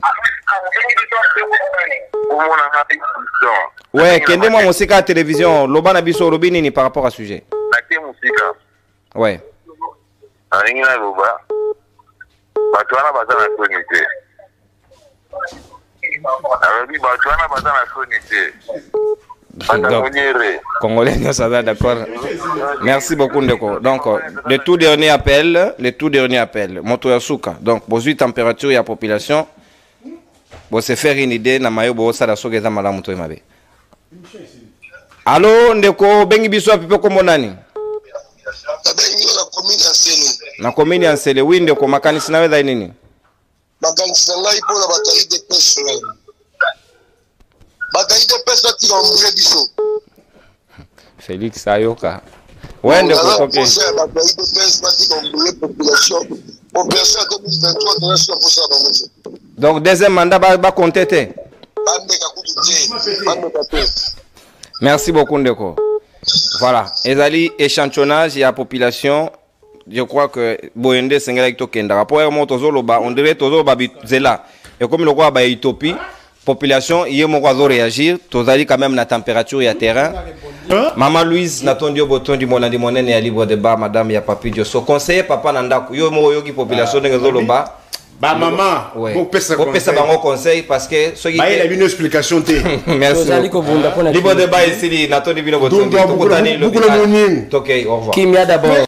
Kombo na fiston. Ouais, kende mo musika télévision loba na biso orobi nini par rapport à sujet? Nake musika. Ouais. Aringi na loba. Batuana bazana sonité. Arabi batuana bazana sonité. Congolais, nous sommes d'accord. Merci beaucoup ndeko. Donc le tout dernier appel, Moto Yasuka. Donc bozui température ya population. Bo se faire une idée na mayo bo sala soge za malamu to mabe. Allô ndeko bengi biso apipe komo nani? Na commune ya Nsele winde ko makanisi na weza nini? Makanisi na ngai pona batayi de pesa. Batayi de pesa ti ngombre biso. Félix Ayoka. Wende ko toke. Batayi de pesa ti ngombre population. Population 2023 de nation pour ça ba. Donc deuxième mandat ba compter. Merci beaucoup ndeko. Voilà, ezali échantillonnage ya population. Je crois que Boende Sengela Tokenda. Rapport à Motozoloba, on dirait Tozoloba Zela. Et comme le roi ba Ethiopie, population, il y a mon réagir. Tozali quand même la température et à terrain. Maman Louise, Natondio Boton du Monandi Monen et à libre débat, madame ya papi Dioso. Conseiller papa Nanda, yo mo yogi population de Zoloba. Bah maman, vous pesa bango conseil parce que ce qui il a une explication té. Merci. Libre débat ici, Natondio Bino Boton. OK, au revoir. Kimia d'abord.